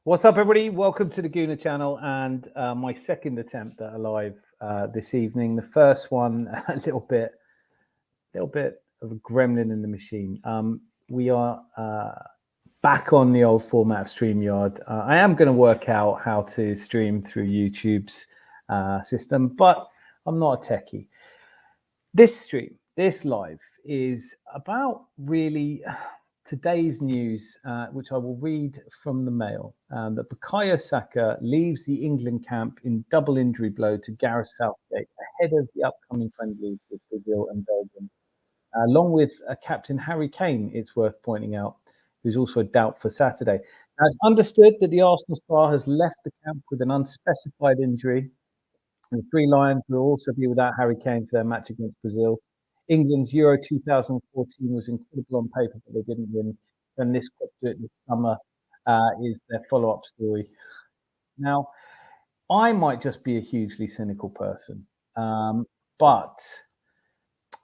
What's up, everybody? Welcome to the Guna channel and my second attempt at a live this evening. The first one, a little bit of a gremlin in the machine. We are back on the old format of StreamYard. I am going to work out how to stream through YouTube's system, but I'm not a techie. This live, is about really today's news, which I will read from the Mail, that Bukayo Saka leaves the England camp in double injury blow to Gareth Southgate ahead of the upcoming friendlies with Brazil and Belgium, along with captain Harry Kane, it's worth pointing out, who's also a doubt for Saturday. Now, it's understood that the Arsenal star has left the camp with an unspecified injury. And the Three Lions will also be without Harry Kane for their match against Brazil. England's Euro 2014 was incredible on paper, but they didn't win. And this this summer is their follow-up story. Now, I might just be a hugely cynical person, but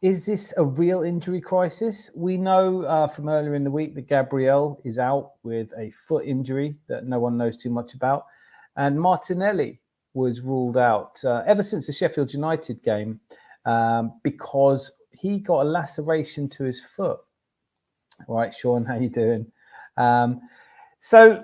is this a real injury crisis? We know from earlier in the week that Gabriel is out with a foot injury that no one knows too much about, and Martinelli was ruled out ever since the Sheffield United game because he got a laceration to his foot. All right, Sean, how you doing? So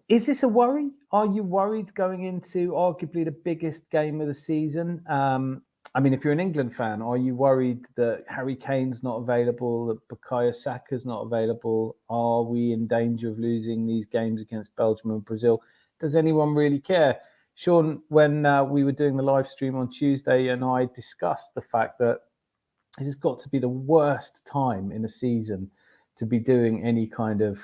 is this a worry? Are you worried going into arguably the biggest game of the season? I mean, if you're an England fan, are you worried that Harry Kane's not available, that Bukayo Saka's not available? Are we in danger of losing these games against Belgium and Brazil? Does anyone really care? Sean, when we were doing the live stream on Tuesday, and I discussed the fact that it has got to be the worst time in a season to be doing any kind of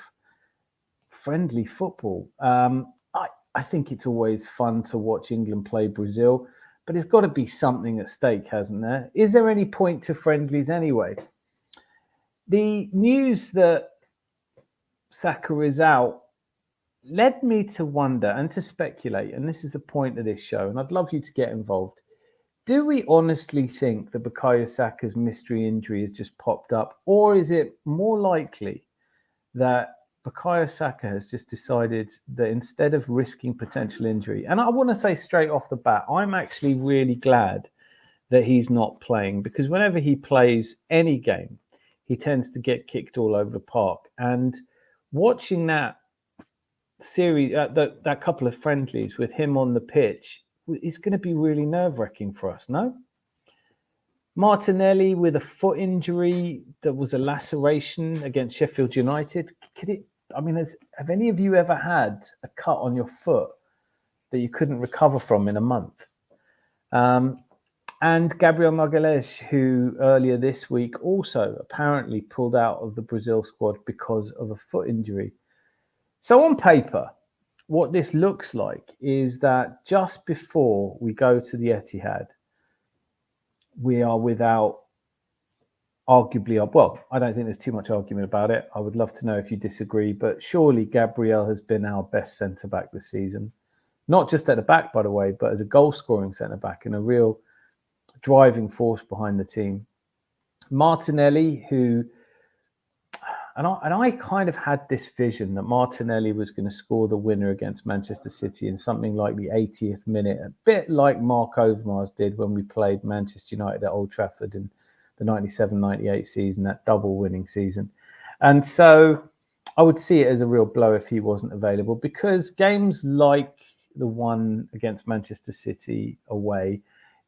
friendly football. I think it's always fun to watch England play Brazil, but it's got to be something at stake, hasn't there? Is there any point to friendlies anyway? The news that Saka is out led me to wonder and to speculate, and this is the point of this show, and I'd love you to get involved. Do we honestly think that Bukayo Saka's mystery injury has just popped up, or is it more likely that Bukayo Saka has just decided that instead of risking potential injury, and I want to say straight off the bat, I'm actually really glad that he's not playing, because whenever he plays any game, he tends to get kicked all over the park. And watching that series, that couple of friendlies with him on the pitch, is going to be really nerve-wracking for us, no? Martinelli with a foot injury that was a laceration against Sheffield United. Have any of you ever had a cut on your foot that you couldn't recover from in a month? And Gabriel Magalhaes, who earlier this week also apparently pulled out of the Brazil squad because of a foot injury. So on paper, what this looks like is that just before we go to the Etihad, we are without arguably, well, I don't think there's too much argument about it. I would love to know if you disagree, but surely Gabriel has been our best centre-back this season. Not just at the back, by the way, but as a goal-scoring centre-back and a real driving force behind the team. Martinelli, who... And I kind of had this vision that Martinelli was going to score the winner against Manchester City in something like the 80th minute, a bit like Mark Overmars did when we played Manchester United at Old Trafford in the 97-98 season, that double winning season. And so I would see it as a real blow if he wasn't available, because games like the one against Manchester City away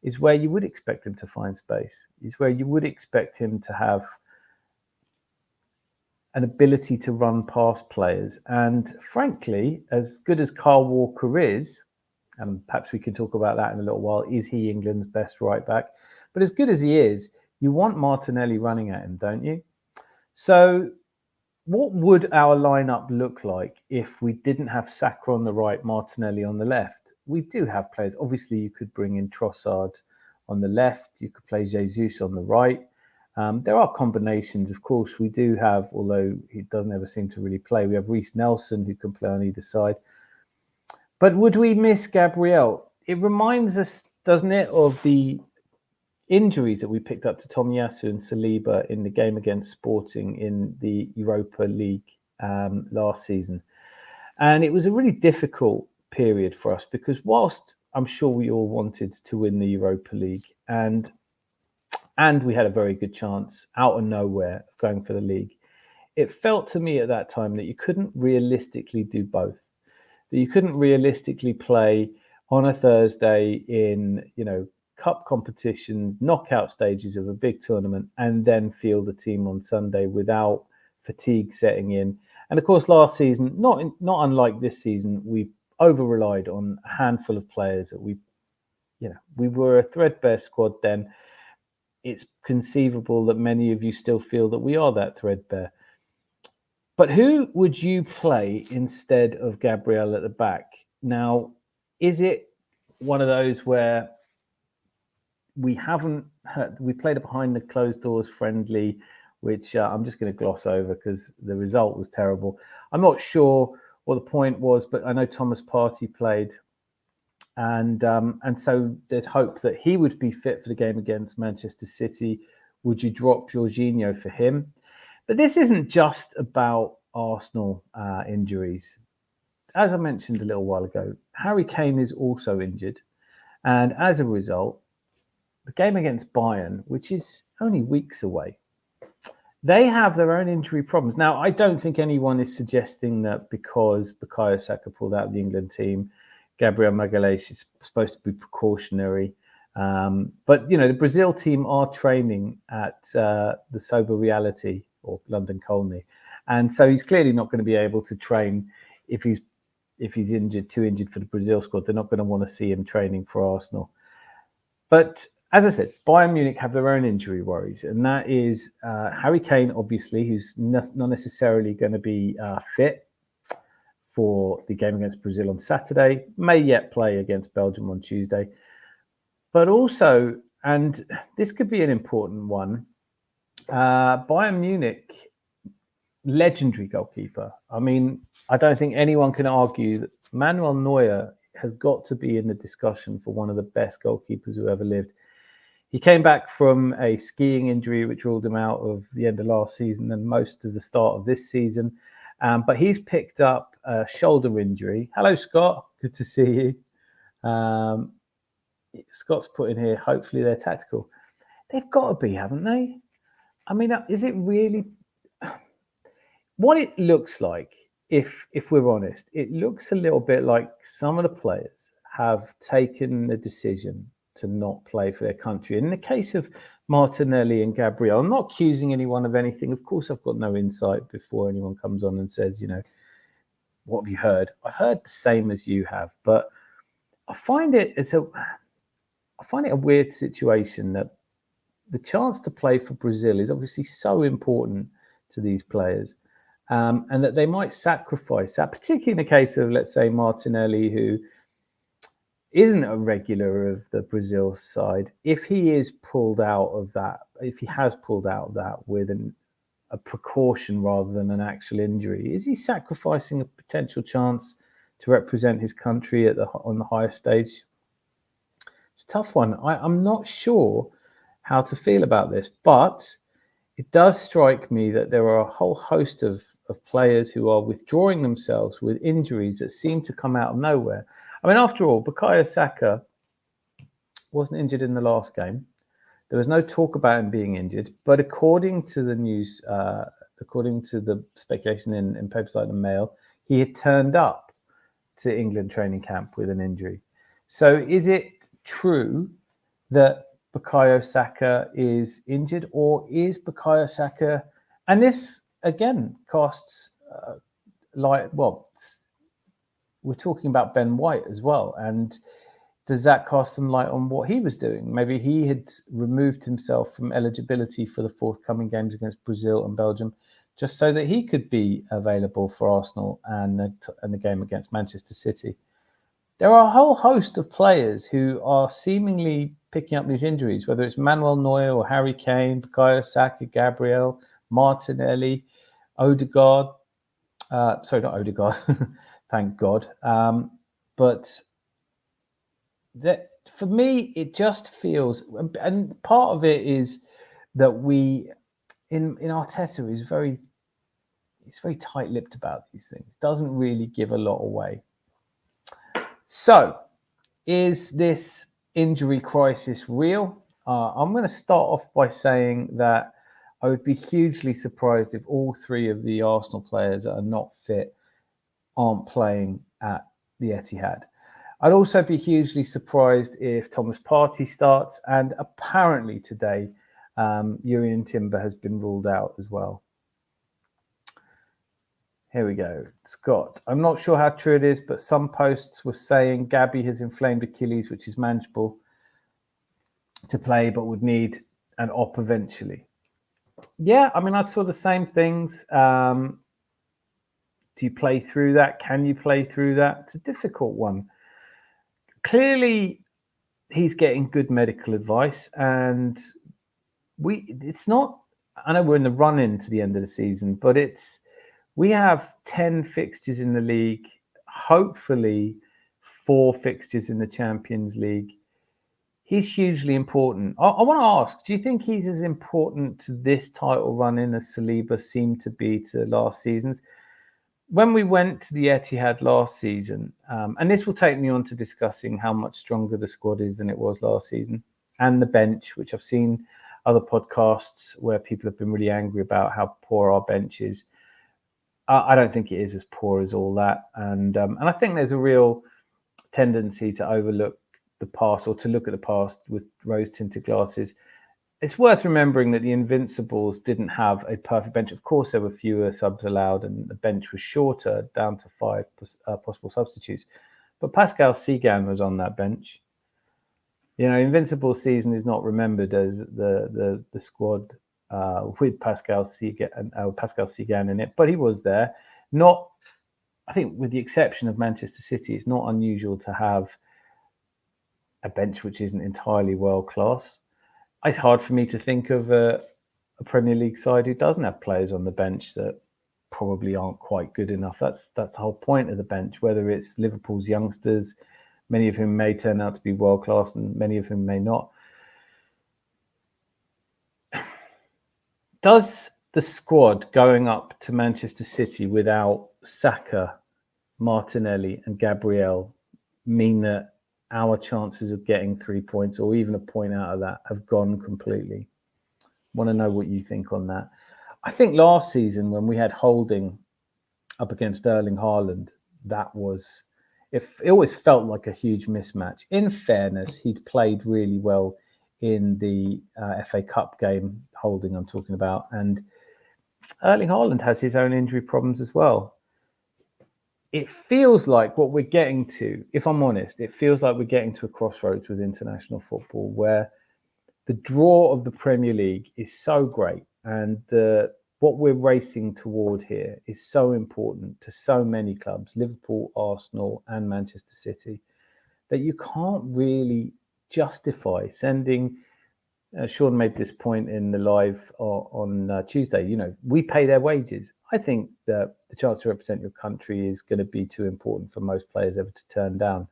is where you would expect him to find space, is where you would expect him to have an ability to run past players. And frankly, as good as Kyle Walker is, and perhaps we can talk about that in a little while, is he England's best right back? But as good as he is, you want Martinelli running at him, don't you? So what would our lineup look like if we didn't have Saka on the right, Martinelli on the left? We do have players. Obviously, you could bring in Trossard on the left. You could play Jesus on the right. There are combinations, of course. We do have, although he doesn't ever seem to really play, we have Reece Nelson who can play on either side. But would we miss Gabriel? It reminds us, doesn't it, of the injuries that we picked up to Tomiyasu and Saliba in the game against Sporting in the Europa League last season. And it was a really difficult period for us because whilst I'm sure we all wanted to win the Europa League and we had a very good chance out of nowhere of going for the league, it felt to me at that time that you couldn't realistically do both. That you couldn't realistically play on a Thursday in, cup competitions, knockout stages of a big tournament, and then field a team on Sunday without fatigue setting in. And of course, last season, not unlike this season, we over relied on a handful of players that we were a threadbare squad then. It's conceivable that many of you still feel that we are that threadbare. But who would you play instead of Gabriel at the back? Now, is it one of those where we played a behind the closed doors friendly, which I'm just going to gloss over because the result was terrible. I'm not sure what the point was, but I know Thomas Partey played. And so there's hope that he would be fit for the game against Manchester City. Would you drop Jorginho for him? But this isn't just about Arsenal injuries. As I mentioned a little while ago, Harry Kane is also injured. And as a result, the game against Bayern, which is only weeks away, they have their own injury problems. Now, I don't think anyone is suggesting that because Bukayo Saka pulled out of the England team, Gabriel Magalhaes is supposed to be precautionary. But, the Brazil team are training at the Sober Reality or London Colney. And so he's clearly not going to be able to train if he's too injured for the Brazil squad. They're not going to want to see him training for Arsenal. But as I said, Bayern Munich have their own injury worries, and that is Harry Kane, obviously, who's not necessarily going to be fit for the game against Brazil on Saturday, may yet play against Belgium on Tuesday. But also, and this could be an important one, Bayern Munich, legendary goalkeeper. I mean, I don't think anyone can argue that Manuel Neuer has got to be in the discussion for one of the best goalkeepers who ever lived. He came back from a skiing injury, which ruled him out of the end of last season and most of the start of this season. But he's picked up a shoulder injury. Hello, Scott. Good to see you. Scott's put in here, hopefully they're tactical. They've got to be, haven't they? I mean, is it really... What it looks like, if we're honest, it looks a little bit like some of the players have taken the decision to not play for their country. In the case of Martinelli and Gabriel, I'm not accusing anyone of anything. Of course, I've got no insight before anyone comes on and says, what have you heard? I've heard the same as you have, but I find it a weird situation that the chance to play for Brazil is obviously so important to these players. And that they might sacrifice that, particularly in the case of, let's say, Martinelli, who isn't a regular of the Brazil side. If he is pulled out of that, if he has pulled out of that with a precaution rather than an actual injury, is he sacrificing a potential chance to represent his country on the highest stage? It's a tough one. I'm not sure how to feel about this, but it does strike me that there are a whole host of players who are withdrawing themselves with injuries that seem to come out of nowhere. I mean, after all, Bukayo Saka wasn't injured in the last game. There was no talk about him being injured, but according to the news, according to the speculation in papers like the Mail, he had turned up to England training camp with an injury. So is it true that Bukayo Saka is injured, or is Bukayo Saka, and this again costs we're talking about Ben White as well, and does that cast some light on what he was doing? Maybe he had removed himself from eligibility for the forthcoming games against Brazil and Belgium just so that he could be available for Arsenal and the game against Manchester City. There are a whole host of players who are seemingly picking up these injuries, whether it's Manuel Neuer or Harry Kane, Bukayo Saka, Gabriel, Martinelli, Odegaard. Sorry, not Odegaard. Thank God. But that, for me, it just feels, and part of it is that we, in Arteta, is very, he's very tight-lipped about these things. Doesn't really give a lot away. So, is this injury crisis real? I'm going to start off by saying that I would be hugely surprised if all three of the Arsenal players that are not fit aren't playing at the Etihad. I'd also be hugely surprised if Thomas Partey starts, and apparently today, Jurrien Timber has been ruled out as well. Here we go. Scott, I'm not sure how true it is, but some posts were saying Gabi has inflamed Achilles, which is manageable to play, but would need an op eventually. Yeah, I mean, I saw the same things. Do you play through that? Can you play through that? It's a difficult one. Clearly, he's getting good medical advice, and it's not, I know we're in the run-in to the end of the season, but we have 10 fixtures in the league, hopefully 4 fixtures in the Champions League. He's hugely important. I want to ask, do you think he's as important to this title run-in as Saliba seemed to be to last season's? When we went to the Etihad last season, and this will take me on to discussing how much stronger the squad is than it was last season, and the bench, which I've seen other podcasts where people have been really angry about how poor our bench is. I don't think it is as poor as all that, and I think there's a real tendency to overlook the past, or to look at the past with rose-tinted glasses. It's worth remembering that the Invincibles didn't have a perfect bench. Of course, there were fewer subs allowed, and the bench was shorter, down to 5 possible substitutes. But Pascal Sigan was on that bench. You know, Invincible season is not remembered as the squad with Pascal Sigan in it, but he was there. Not, I think, with the exception of Manchester City, it's not unusual to have a bench which isn't entirely world class. It's hard for me to think of a Premier League side who doesn't have players on the bench that probably aren't quite good enough. That's the whole point of the bench, whether it's Liverpool's youngsters, many of whom may turn out to be world class and many of whom may not. Does the squad going up to Manchester City without Saka, Martinelli and Gabriel mean that our chances of getting 3 points or even a point out of that have gone completely? Want to know what you think on that. I think last season when we had Holding up against Erling Haaland, it always felt like a huge mismatch. In fairness, he'd played really well in the FA Cup game, Holding I'm talking about, and Erling Haaland has his own injury problems as well. It feels like what we're getting to, if I'm honest, it feels like we're getting to a crossroads with international football where the draw of the Premier League is so great, and what we're racing toward here is so important to so many clubs, Liverpool, Arsenal and Manchester City, that you can't really justify sending, Sean made this point in the live on Tuesday, you know, we pay their wages. I think that the chance to represent your country is going to be too important for most players ever to turn down.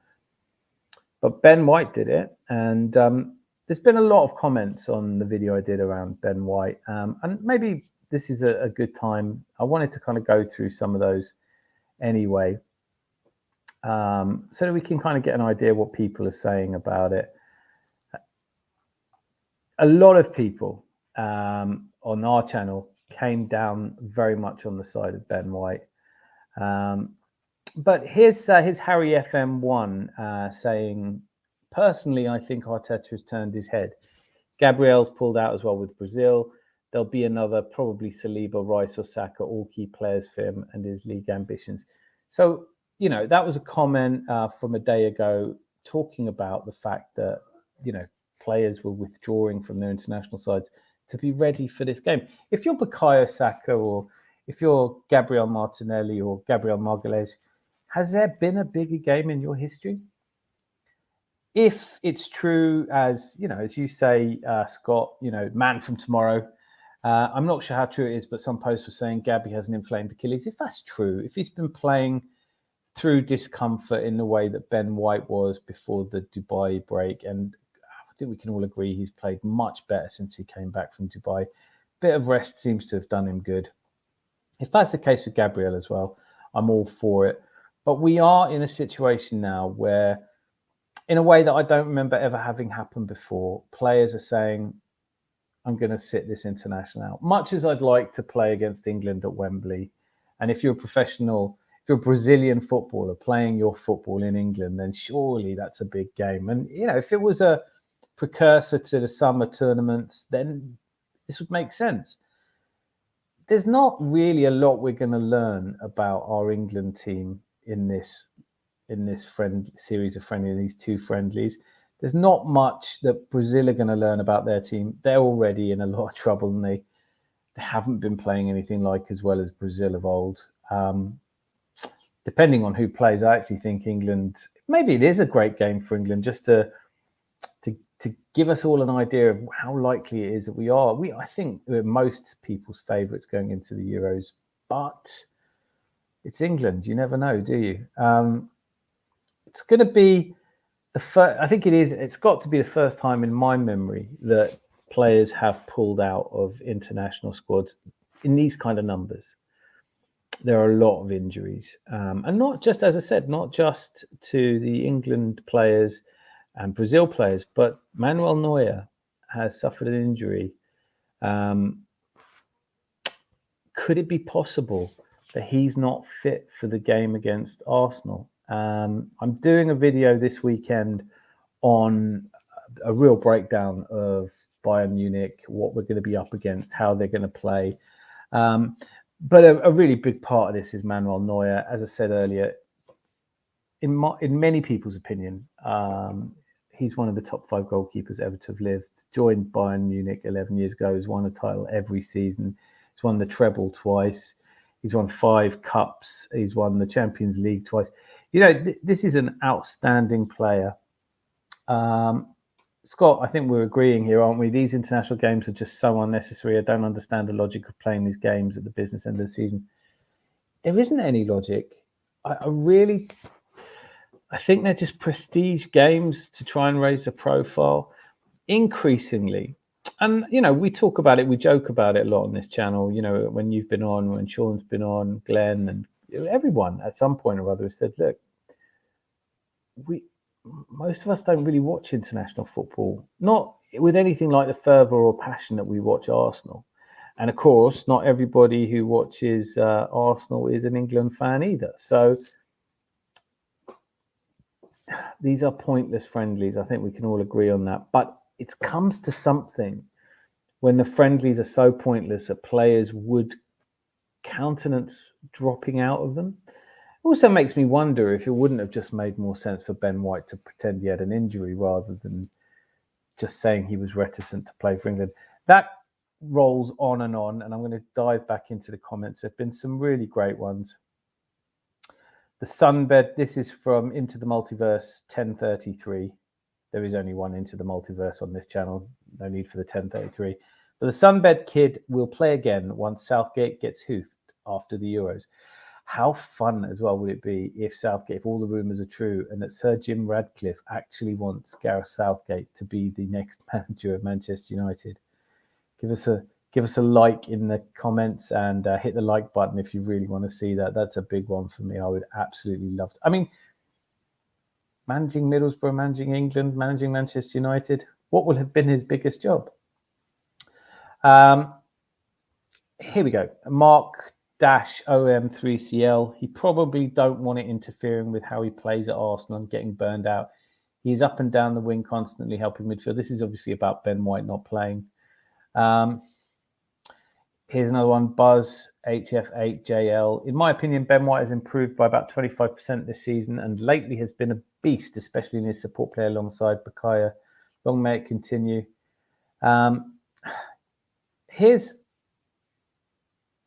But Ben White did it, and there's been a lot of comments on the video I did around Ben White, and maybe this is a good time. I wanted to kind of go through some of those anyway, so that we can kind of get an idea what people are saying about it. A lot of people on our channel came down very much on the side of Ben White. But here's Harry FM1 saying, personally, I think Arteta has turned his head. Gabriel's pulled out as well with Brazil. There'll be another, probably Saliba, Rice or Saka, all key players for him and his league ambitions. So, you know, that was a comment from a day ago talking about the fact that, you know, players were withdrawing from their international sides to be ready for this game. If you're Bukayo Saka or if you're Gabriel Martinelli or Gabriel Margalez, has there been a bigger game in your history? If it's true, as you know, as you say, Scott, you know, man from tomorrow. I'm not sure how true it is, but some posts were saying Gabi has an inflamed Achilles. If that's true, if he's been playing through discomfort in the way that Ben White was before the Dubai break, and I think we can all agree he's played much better since he came back from Dubai. Bit of rest seems to have done him good. If that's the case with Gabriel as well, I'm all for it. But we are in a situation now where, in a way that I don't remember ever having happened before, players are saying, I'm going to sit this international out. Much as I'd like to play against England at Wembley, and if you're a professional, if you're a Brazilian footballer playing your football in England, then surely that's a big game. And, you know, if it was a precursor to the summer tournaments, then this would make sense. There's not really a lot we're going to learn about our England team in this series of friendlies, these two friendlies. There's not much that Brazil are going to learn about their team. They're already in a lot of trouble, and they haven't been playing anything like as well as Brazil of old. Depending on who plays, I actually think England, maybe it is a great game for England, just to give us all an idea of how likely it is that we are. I think we're most people's favourites going into the Euros, but it's England. You never know, do you? It's going to be the first. I think it is. It's got to be the first time in my memory that players have pulled out of international squads in these kind of numbers. There are a lot of injuries, and not just, as I said, not just to the England players and Brazil players, but Manuel Neuer has suffered an injury. Could it be possible that he's not fit for the game against Arsenal? I'm doing a video this weekend on a real breakdown of Bayern Munich, what we're going to be up against, how they're going to play. But a really big part of this is Manuel Neuer. As I said earlier, in many people's opinion, he's one of the top 5 goalkeepers ever to have lived. Joined Bayern Munich 11 years ago. He's won a title every season. He's won the Treble twice. He's won 5 cups. He's won the Champions League twice. You know, this is an outstanding player. Scott, I think we're agreeing here, aren't we? These international games are just so unnecessary. I don't understand the logic of playing these games at the business end of the season. There isn't any logic. I think they're just prestige games to try and raise the profile. Increasingly, and, you know, we talk about it, we joke about it a lot on this channel, you know, when you've been on, when Sean's been on, Glenn, and everyone at some point or other has said, look, most of us don't really watch international football, not with anything like the fervour or passion that we watch Arsenal. And of course, not everybody who watches Arsenal is an England fan either. So these are pointless friendlies. I think we can all agree on that. But it comes to something when the friendlies are so pointless that players would countenance dropping out of them. It also makes me wonder if it wouldn't have just made more sense for Ben White to pretend he had an injury rather than just saying he was reticent to play for England. That rolls on, and I'm going to dive back into the comments. There have been some really great ones. The Sunbed, this is from Into the Multiverse 1033. There is only one Into the Multiverse on this channel. No need for the 1033. But the Sunbed kid will play again once Southgate gets hoofed after the Euros. How fun as well would it be if Southgate, if all the rumours are true, and that Sir Jim Radcliffe actually wants Gareth Southgate to be the next manager of Manchester United? Give us a like in the comments, and hit the like button if you really want to see that. That's a big one for me. I would absolutely love to. I mean, managing Middlesbrough, managing England, managing Manchester United, what would have been his biggest job? Here we go. Mark-OM3CL. He probably don't want it interfering with how he plays at Arsenal and getting burned out. He's up and down the wing constantly helping midfield. This is obviously about Ben White not playing. Here's another one, Buzz HF8JL. In my opinion, Ben White has improved by about 25% this season and lately has been a beast, especially in his support play alongside Bakaya. Long may it continue. I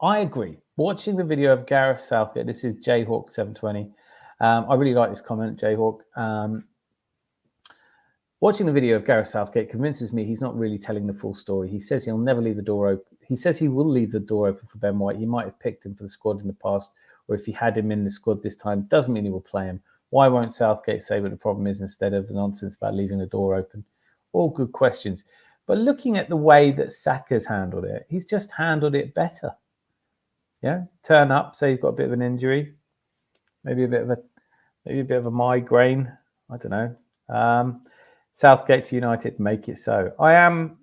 agree. Watching the video of Gareth Southgate, this is Jayhawk720. I really like this comment, Jayhawk. Watching the video of Gareth Southgate convinces me he's not really telling the full story. He says he'll never leave the door open. He says he will leave the door open for Ben White. He might have picked him for the squad in the past, or if he had him in the squad this time, doesn't mean he will play him. Why won't Southgate say what the problem is instead of the nonsense about leaving the door open? All good questions. But looking at the way that Saka's handled it, he's just handled it better. Yeah, turn up, say you've got a bit of an injury, maybe a bit of a migraine. I don't know. Southgate to United, make it so. I am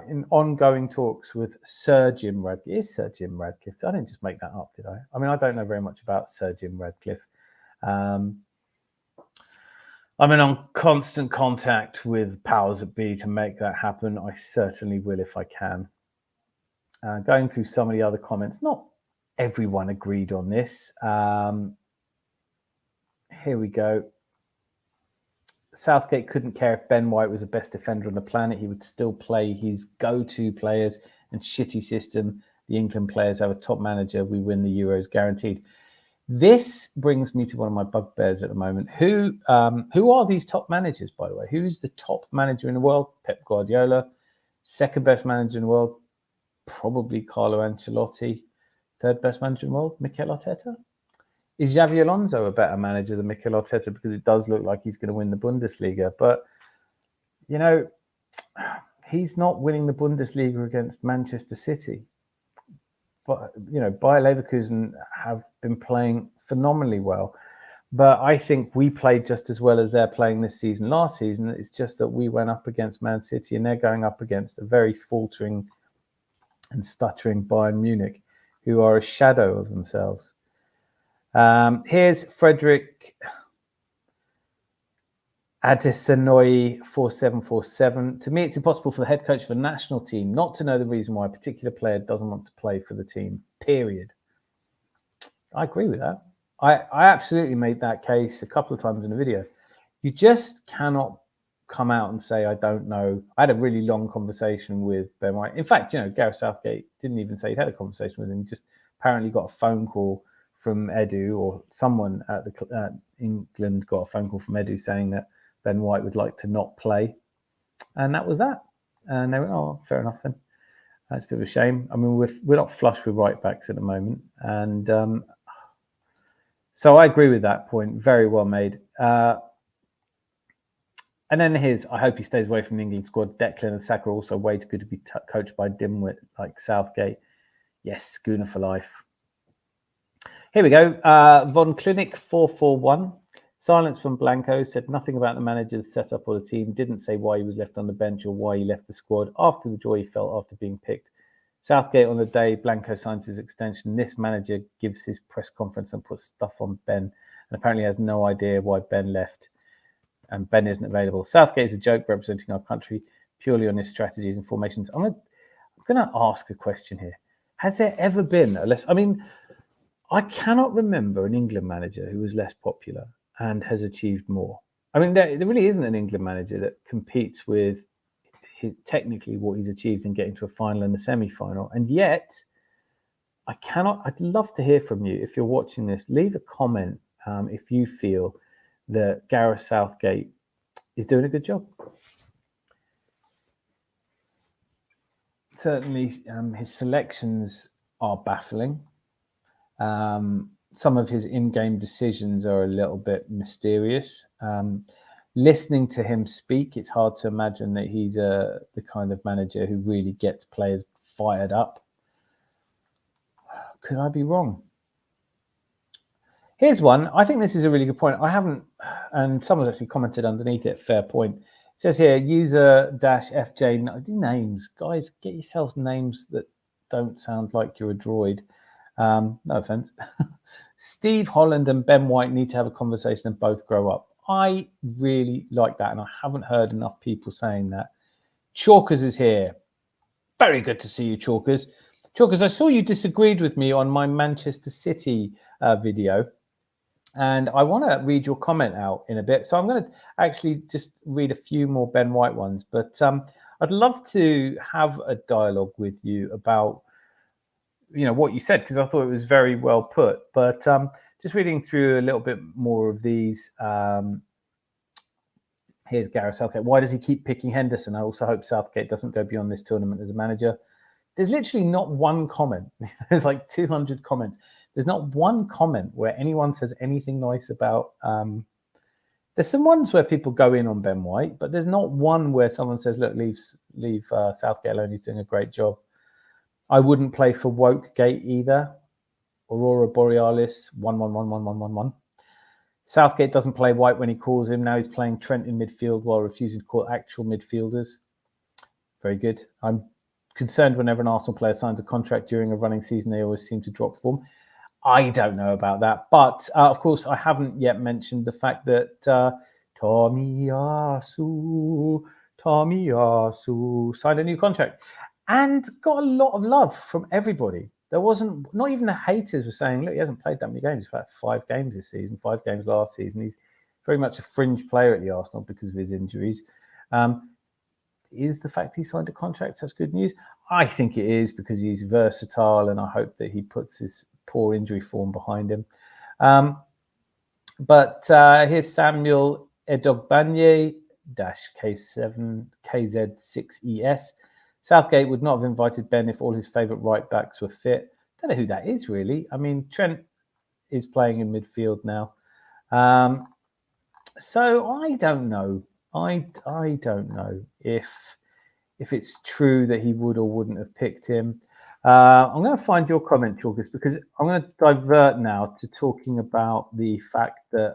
in ongoing talks with Sir Jim Radcliffe. Is Sir Jim Radcliffe? I didn't just make that up, did I? I mean, I don't know very much about Sir Jim Radcliffe. I'm in constant contact with powers that be to make that happen. I certainly will if I can. Going through some of the other comments, not everyone agreed on this. Here we go. Southgate couldn't care if Ben White was the best defender on the planet. He would still play his go-to players and shitty system. The England players have a top manager. We win the Euros guaranteed. This brings me to one of my bugbears at the moment. Who are these top managers, by the way? Who's the top manager in the world? Pep Guardiola. Second best manager in the world? Probably Carlo Ancelotti. Third best manager in the world? Mikel Arteta. Is Xabi Alonso a better manager than Mikel Arteta? Because it does look like he's going to win the Bundesliga. But, you know, he's not winning the Bundesliga against Manchester City. But, you know, Bayer Leverkusen have been playing phenomenally well. But I think we played just as well as they're playing this season. Last season, it's just that we went up against Man City and they're going up against a very faltering and stuttering Bayern Munich, who are a shadow of themselves. Here's Frederick Adesanoi 4747. To me, it's impossible for the head coach of a national team not to know the reason why a particular player doesn't want to play for the team, period. I agree with that. I absolutely made that case a couple of times in the video. You just cannot come out and say, I don't know. I had a really long conversation with Ben White. In fact, you know, Gareth Southgate didn't even say he'd had a conversation with him. He just apparently got a phone call from Edu, or someone at England got a phone call from Edu saying that Ben White would like to not play. And that was that. And they went, oh, fair enough then. That's a bit of a shame. I mean, we're not flush with right backs at the moment. And so I agree with that point. Very well made. And then here's, I hope he stays away from the England squad. Declan and Saka are also way too good to be coached by dimwit like Southgate. Yes, Schooner for life. Here we go. Von Clinic 441. Silence from Blanco, said nothing about the manager's setup or the team, didn't say why he was left on the bench or why he left the squad after the joy he felt after being picked. Southgate on the day Blanco signs his extension, this manager gives his press conference and puts stuff on Ben and apparently has no idea why Ben left and Ben isn't available. Southgate is a joke representing our country purely on his strategies and formations. I'm going to ask a question here. Has there ever been a less... I mean, I cannot remember an England manager who was less popular and has achieved more. I mean, there really isn't an England manager that competes with technically what he's achieved in getting to a final and a semi-final. And yet, I'd love to hear from you. If you're watching this, leave a comment if you feel that Gareth Southgate is doing a good job. Certainly, his selections are baffling. Some of his in-game decisions are a little bit mysterious. Listening to him speak, it's hard to imagine that he's the kind of manager who really gets players fired up. Could I be wrong? Here's one. I think this is a really good point. I haven't, and someone's actually commented underneath it, fair point. It says here, user-FJ, names. Guys, get yourselves names that don't sound like you're a droid. No offense. Steve Holland and Ben White need to have a conversation and both grow up. I really like that, and I haven't heard enough people saying that. Chalkers is here. Very good to see you, Chalkers. Chalkers, I saw you disagreed with me on my Manchester City video, and I want to read your comment out in a bit. So I'm going to actually just read a few more Ben White ones, but I'd love to have a dialogue with you about what you said, because I thought it was very well put. But just reading through a little bit more of these. Here's Gareth Southgate. Why does he keep picking Henderson? I also hope Southgate doesn't go beyond this tournament as a manager. There's literally not one comment. There's like 200 comments. There's not one comment where anyone says anything nice about... there's some ones where people go in on Ben White, but there's not one where someone says, look, leave Southgate alone. He's doing a great job. I wouldn't play for Wokegate either. Aurora Borealis, 1-1-1-1-1-1-1. Southgate doesn't play White when he calls him. Now he's playing Trent in midfield while refusing to call actual midfielders. Very good. I'm concerned whenever an Arsenal player signs a contract during a running season, they always seem to drop form. I don't know about that. But, of course, I haven't yet mentioned the fact that Tomiyasu signed a new contract and got a lot of love from everybody. There wasn't, not even the haters were saying, look, he hasn't played that many games. He's played 5 games this season, 5 games last season. He's very much a fringe player at the Arsenal because of his injuries. Is the fact he signed a contract such good news? I think it is, because he's versatile, and I hope that he puts his poor injury form behind him. But here's Samuel Edogbanye -K7 KZ6ES. Southgate would not have invited Ben if all his favourite right backs were fit. Don't know who that is, really. I mean, Trent is playing in midfield now. So I don't know. I don't know if it's true that he would or wouldn't have picked him. I'm going to find your comment, Jorgis, because I'm going to divert now to talking about the fact that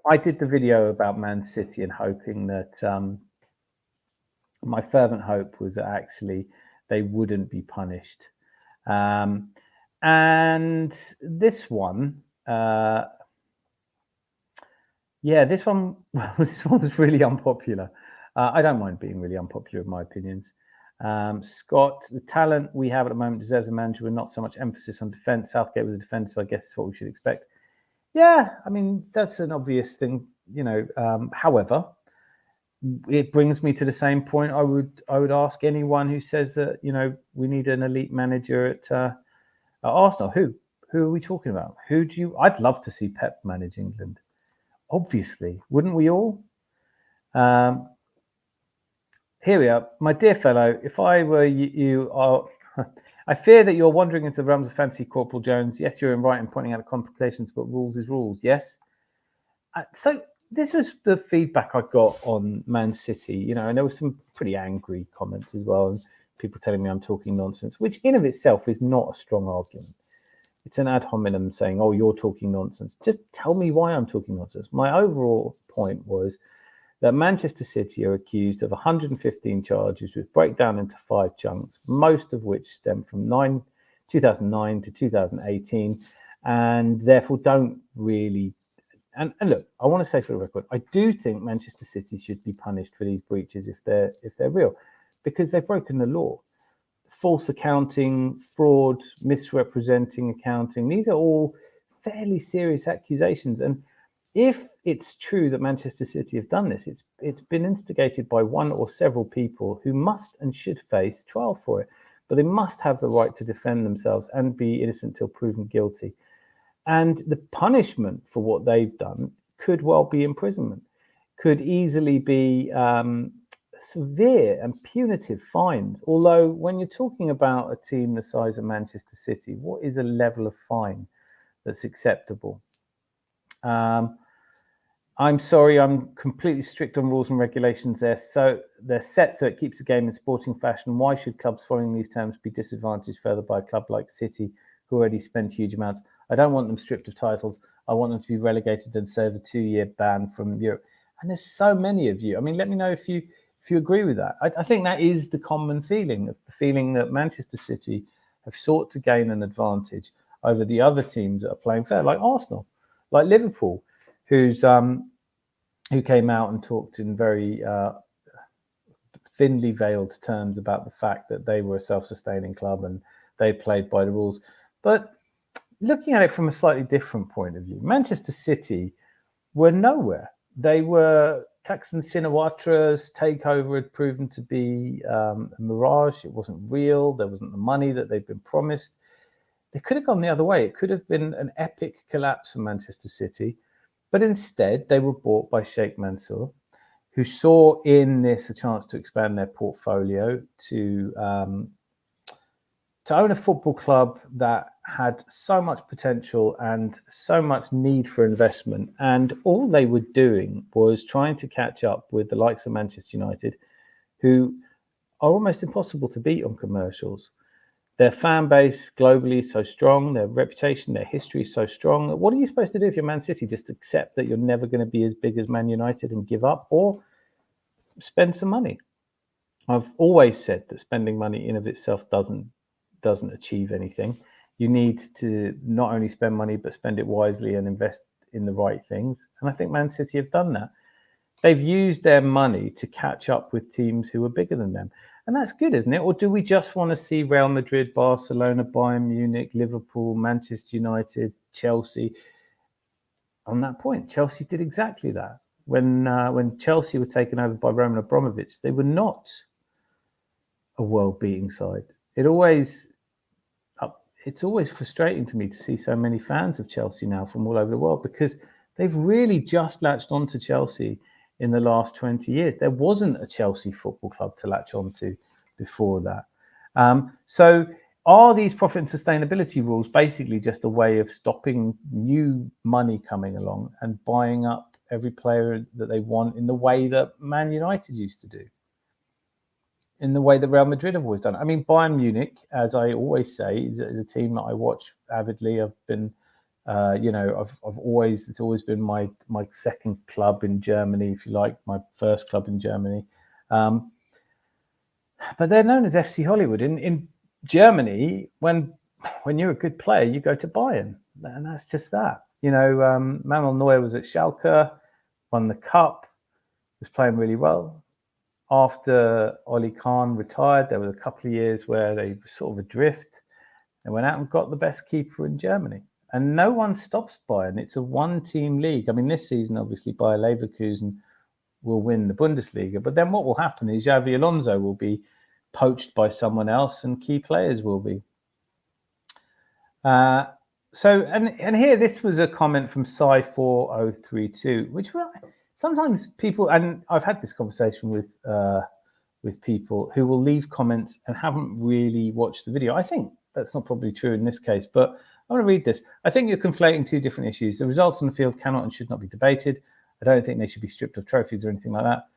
I did the video about Man City and hoping that my fervent hope was that actually they wouldn't be punished. And this one, this one was really unpopular. I don't mind being really unpopular in my opinions. Scott, the talent we have at the moment deserves a manager with not so much emphasis on defence. Southgate was a defender, so I guess it's what we should expect. Yeah, I mean, that's an obvious thing, however, it brings me to the same point. I would ask anyone who says that, we need an elite manager at Arsenal. Who are we talking about? I'd love to see Pep manage England. Obviously, wouldn't we all? Here we are. My dear fellow, if I were you, I fear that you're wandering into the realms of fantasy, Corporal Jones. Yes, you're right in pointing out the complications, but rules is rules, yes? So this was the feedback I got on Man City, and there were some pretty angry comments as well, and people telling me I'm talking nonsense, which in of itself is not a strong argument. It's an ad hominem saying, oh, you're talking nonsense. Just tell me why I'm talking nonsense. My overall point was that Manchester City are accused of 115 charges, which break down into 5 chunks, most of which stem from 2009 to 2018, and therefore don't really... And look, I want to say for the record, I do think Manchester City should be punished for these breaches if they're real, because they've broken the law. False accounting, fraud, misrepresenting accounting, these are all fairly serious accusations. And if it's true that Manchester City have done this, it's been instigated by one or several people who must and should face trial for it. But they must have the right to defend themselves and be innocent till proven guilty. And the punishment for what they've done could well be imprisonment, could easily be severe and punitive fines. Although when you're talking about a team the size of Manchester City, what is a level of fine that's acceptable? I'm sorry, I'm completely strict on rules and regulations there. So they're set so it keeps the game in sporting fashion. Why should clubs following these terms be disadvantaged further by a club like City, who already spend huge amounts? I don't want them stripped of titles. I want them to be relegated and serve a 2-year ban from Europe. And there's so many of you. I mean, let me know if you agree with that. I think that is the common feeling, the feeling that Manchester City have sought to gain an advantage over the other teams that are playing fair, like Arsenal, like Liverpool, who came out and talked in very thinly veiled terms about the fact that they were a self-sustaining club and they played by the rules. But looking at it from a slightly different point of view, Manchester City were nowhere. They were Thaksin Shinawatara's takeover had proven to be a mirage. It wasn't real. There wasn't the money that they'd been promised. They could have gone the other way. It could have been an epic collapse for Manchester City. But instead, they were bought by Sheikh Mansour, who saw in this a chance to expand their portfolio, to own a football club that had so much potential and so much need for investment. And all they were doing was trying to catch up with the likes of Manchester United, who are almost impossible to beat on commercials. Their fan base globally is so strong, their reputation, their history is so strong. What are you supposed to do if you're Man City? Just accept that you're never going to be as big as Man United and give up, or spend some money? I've always said that spending money in of itself doesn't achieve anything. You need to not only spend money, but spend it wisely and invest in the right things. And I think Man City have done that. They've used their money to catch up with teams who are bigger than them. And that's good, isn't it? Or do we just want to see Real Madrid, Barcelona, Bayern Munich, Liverpool, Manchester United, Chelsea? On that point, Chelsea did exactly that. When Chelsea were taken over by Roman Abramovich, they were not a world-beating side. It's always frustrating to me to see so many fans of Chelsea now from all over the world, because they've really just latched onto Chelsea in the last 20 years. There wasn't a Chelsea football club to latch onto before that. So are these profit and sustainability rules basically just a way of stopping new money coming along and buying up every player that they want in the way that Man United used to do? In the way that Real Madrid have always done. I mean, Bayern Munich, as I always say, is a team that I watch avidly. I've been, it's always been my second club in Germany, if you like, my first club in Germany. But they're known as FC Hollywood. In Germany, when you're a good player, you go to Bayern, and that's just that. Manuel Neuer was at Schalke, won the cup, was playing really well. After Oli Kahn retired, there was a couple of years where they were sort of adrift. They went out and got the best keeper in Germany. And no one stops Bayern. It's a one-team league. I mean, this season, obviously, Bayer Leverkusen will win the Bundesliga. But then what will happen is Xabi Alonso will be poached by someone else and key players will be. And here, this was a comment from Sci4032, which sometimes people, and I've had this conversation with people who will leave comments and haven't really watched the video. I think that's not probably true in this case, but I want to read this. I think you're conflating two different issues. The results on the field cannot and should not be debated. I don't think they should be stripped of trophies or anything like that.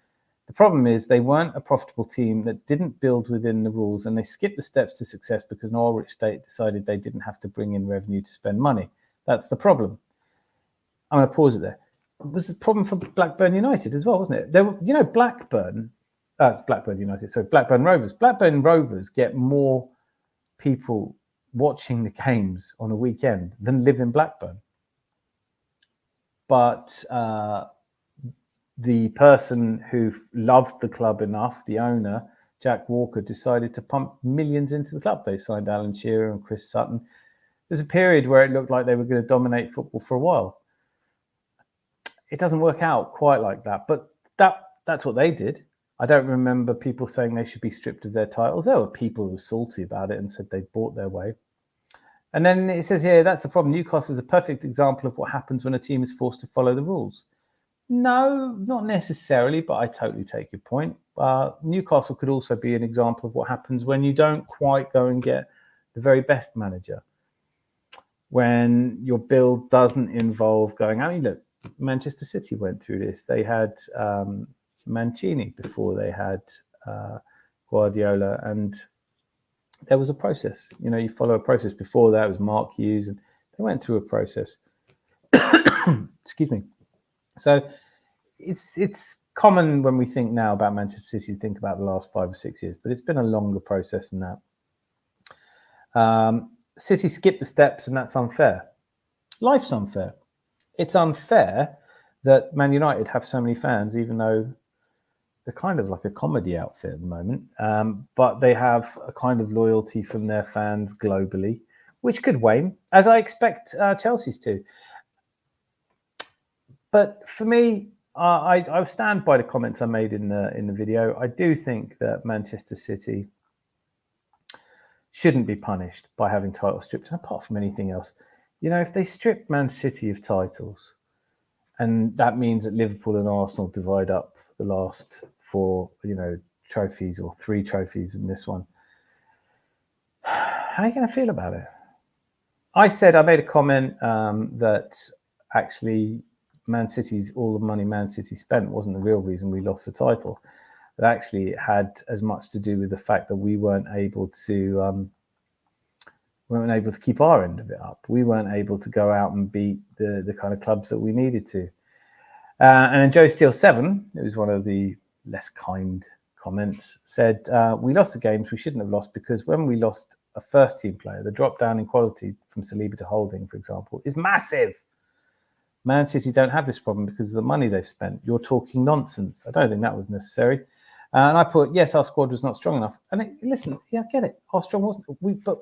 The problem is they weren't a profitable team that didn't build within the rules, and they skipped the steps to success because an oil-rich state decided they didn't have to bring in revenue to spend money. That's the problem. I'm going to pause it there. It was a problem for Blackburn United as well, wasn't it? Blackburn United, so Blackburn Rovers. Blackburn Rovers get more people watching the games on a weekend than live in Blackburn. But the person who loved the club enough, the owner, Jack Walker, decided to pump millions into the club. They signed Alan Shearer and Chris Sutton. There's a period where it looked like they were going to dominate football for a while. It doesn't work out quite like that, but that's what they did. I don't remember people saying they should be stripped of their titles. There were people who were salty about it and said they bought their way. And then it says here, that's the problem. Newcastle is a perfect example of what happens when a team is forced to follow the rules. No, not necessarily, but I totally take your point. Newcastle could also be an example of what happens when you don't quite go and get the very best manager. When your build doesn't involve going, I mean, look, Manchester City went through this. They had Mancini before they had Guardiola, and there was a process. You follow a process. Before that, it was Mark Hughes, and they went through a process. Excuse me. So it's common when we think now about Manchester City to think about the last 5 or 6 years, but it's been a longer process than that. City skipped the steps, and that's unfair. Life's unfair. It's unfair that Man United have so many fans, even though they're kind of like a comedy outfit at the moment. But they have a kind of loyalty from their fans globally, which could wane, as I expect Chelsea's to. But for me, I stand by the comments I made in the video. I do think that Manchester City shouldn't be punished by having titles stripped, apart from anything else. If they strip Man City of titles, and that means that Liverpool and Arsenal divide up the last 4, trophies, or 3 trophies in this one, how are you going to feel about it? I made a comment that actually all the money Man City spent wasn't the real reason we lost the title. But actually it had as much to do with the fact that we weren't able to We weren't able to keep our end of it up. We weren't able to go out and beat the kind of clubs that we needed to. And then Joe Steele 7, it was one of the less kind comments, said, we lost the games we shouldn't have lost because when we lost a first team player, the drop down in quality from Saliba to Holding, for example, is massive. Man City don't have this problem because of the money they've spent. You're talking nonsense. I don't think that was necessary. And I put, yes, our squad was not strong enough. And listen, yeah, I get it. Our strong wasn't. But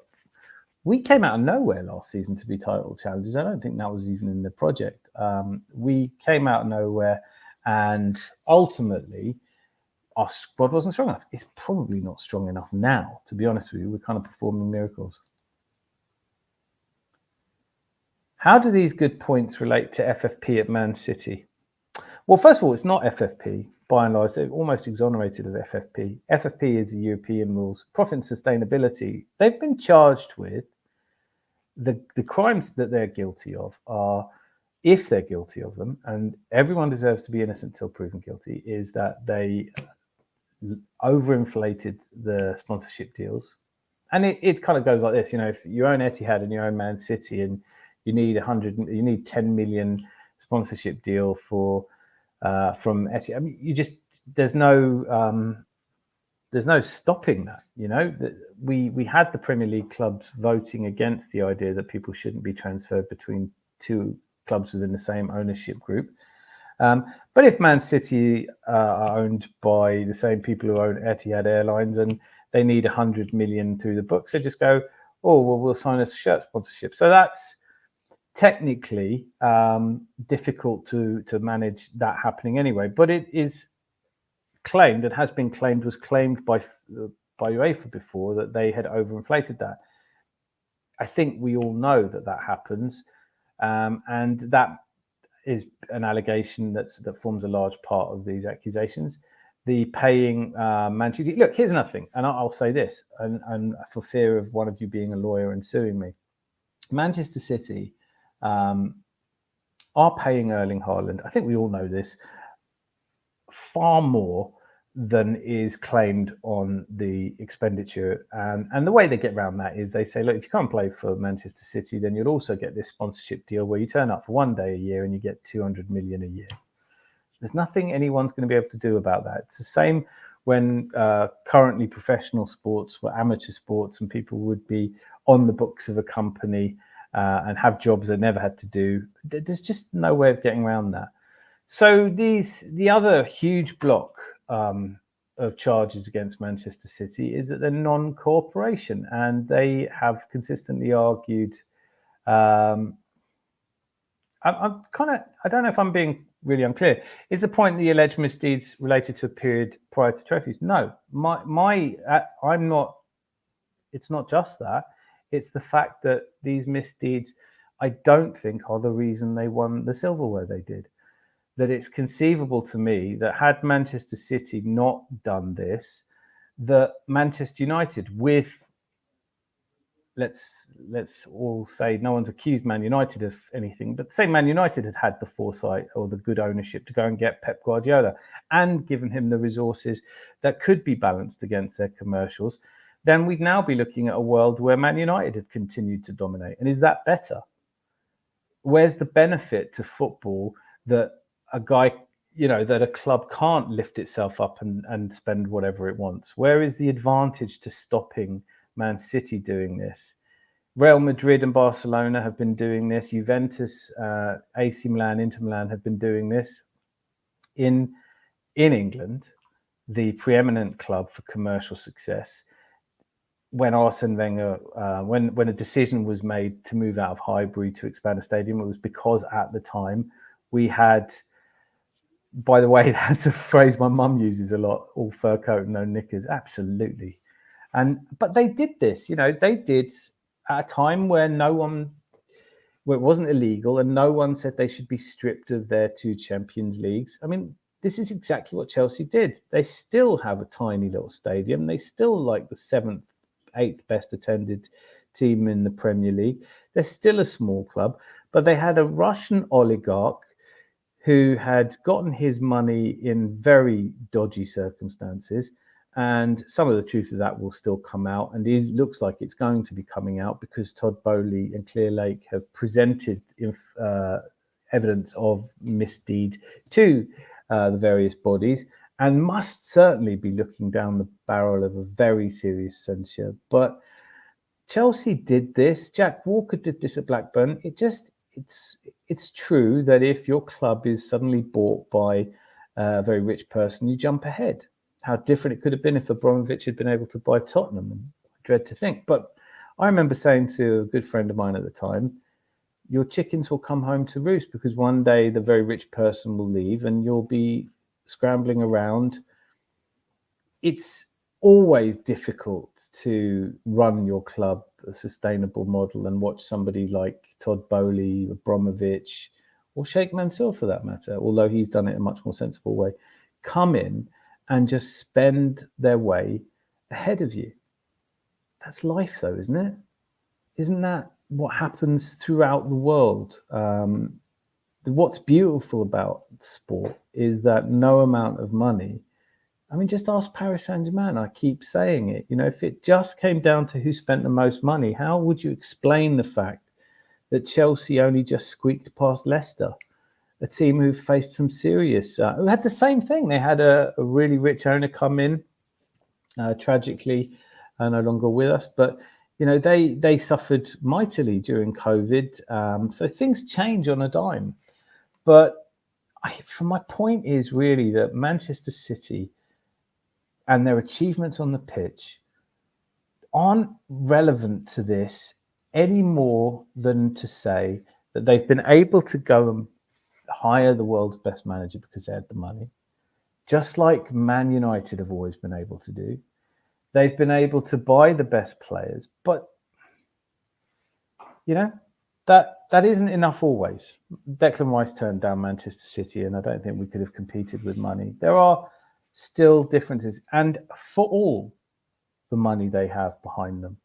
we came out of nowhere last season to be title challengers. I don't think that was even in the project. We came out of nowhere, and ultimately, our squad wasn't strong enough. It's probably not strong enough now, to be honest with you. We're kind of performing miracles. How do these good points relate to FFP at Man City? Well, first of all, it's not FFP. By and large, they're almost exonerated of FFP. FFP is the European rules. Profit and sustainability, they've been charged with the crimes that they're guilty of are, if they're guilty of them, and everyone deserves to be innocent until proven guilty, is that they overinflated the sponsorship deals. And it kind of goes like this, if you own Etihad and you own Man City and you need 10 million sponsorship deal from Etihad. I mean, there's no stopping that. We had the Premier League clubs voting against the idea that people shouldn't be transferred between two clubs within the same ownership group. But if Man City are owned by the same people who own Etihad Airlines and they need 100 million through the books, they just go, oh, well, we'll sign a shirt sponsorship. So that's technically difficult to manage that happening anyway. But it is claimed, and has been claimed, was claimed by UEFA before, that they had overinflated that. I think we all know that happens, and that is an allegation that forms a large part of these accusations. The paying Manchester. Look, here's another thing, and I'll say this, and for fear of one of you being a lawyer and suing me, Manchester City are paying Erling Haaland. I think we all know this, far more than is claimed on the expenditure. And the way they get around that is they say, look, if you can't play for Manchester City, then you'll also get this sponsorship deal where you turn up for 1 day a year and you get 200 million a year. There's nothing anyone's going to be able to do about that. It's the same when currently professional sports were amateur sports and people would be on the books of a company and have jobs they never had to do. There's just no way of getting around that. So the other huge block of charges against Manchester City is that they're non-cooperation, and they have consistently argued. I don't know if I'm being really unclear. Is the point the alleged misdeeds related to a period prior to trophies? No, I'm not. It's not just that. It's the fact that these misdeeds, I don't think, are the reason they won the silverware they did. That it's conceivable to me that had Manchester City not done this, that Manchester United, with, let's all say, no one's accused Man United of anything, but say Man United had the foresight or the good ownership to go and get Pep Guardiola and given him the resources that could be balanced against their commercials, then we'd now be looking at a world where Man United had continued to dominate. And is that better? Where's the benefit to football that a guy, that a club can't lift itself up and spend whatever it wants? Where is the advantage to stopping Man City doing this? Real Madrid and Barcelona have been doing this. Juventus, AC Milan, Inter Milan have been doing this. In England, the preeminent club for commercial success, when Arsene Wenger, when a decision was made to move out of Highbury to expand the stadium, it was because at the time we had, by the way, that's a phrase my mum uses a lot, all fur coat and no knickers. Absolutely. But they did this, they did at a time where where it wasn't illegal and no one said they should be stripped of their 2 Champions Leagues. I mean, this is exactly what Chelsea did. They still have a tiny little stadium. They still like the 7th, 8th best attended team in the Premier League. They're still a small club, but they had a Russian oligarch who had gotten his money in very dodgy circumstances And some of the truth of that will still come out, and it looks like it's going to be coming out because Todd Bowley and Clear Lake have presented evidence of misdeed to the various bodies, and must certainly be looking down the barrel of a very serious censure. But Chelsea did this. Jack Walker did this at Blackburn. It's true that if your club is suddenly bought by a very rich person, you jump ahead. How different it could have been if Abramovich had been able to buy Tottenham. And I dread to think. But I remember saying to a good friend of mine at the time, your chickens will come home to roost, because one day the very rich person will leave and you'll be scrambling around. It's always difficult to run your club a sustainable model and watch somebody like Todd Bowley, Abramovich, or Sheikh Mansour for that matter, although he's done it in a much more sensible way, come in and just spend their way ahead of you. That's life though, isn't it? Isn't that what happens throughout the world? What's beautiful about sport is that no amount of money, I mean, just ask Paris Saint-Germain. I keep saying it. If it just came down to who spent the most money, how would you explain the fact that Chelsea only just squeaked past Leicester, a team who faced some serious, who had the same thing? They had a really rich owner come in, tragically no longer with us, but they suffered mightily during COVID. So things change on a dime. But my point is really that Manchester City and their achievements on the pitch aren't relevant to this any more than to say that they've been able to go and hire the world's best manager because they had the money, just like Man United have always been able to do. They've been able to buy the best players, but that isn't enough always. Declan Rice turned down Manchester City, and I don't think we could have competed with money. There are still differences, and for all the money they have behind them,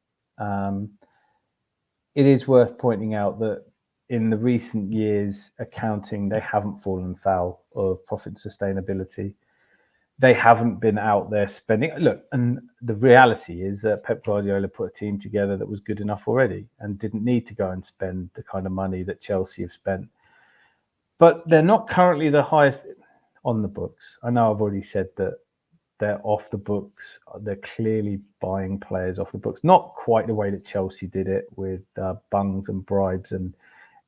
it is worth pointing out that in the recent years accounting, they haven't fallen foul of profit sustainability. They haven't been out there spending. Look, and the reality is that Pep Guardiola put a team together that was good enough already and didn't need to go and spend the kind of money that Chelsea have spent. But they're not currently the highest on the books. I know I've already said that they're off the books. They're clearly buying players off the books. Not quite the way that Chelsea did it with bungs and bribes and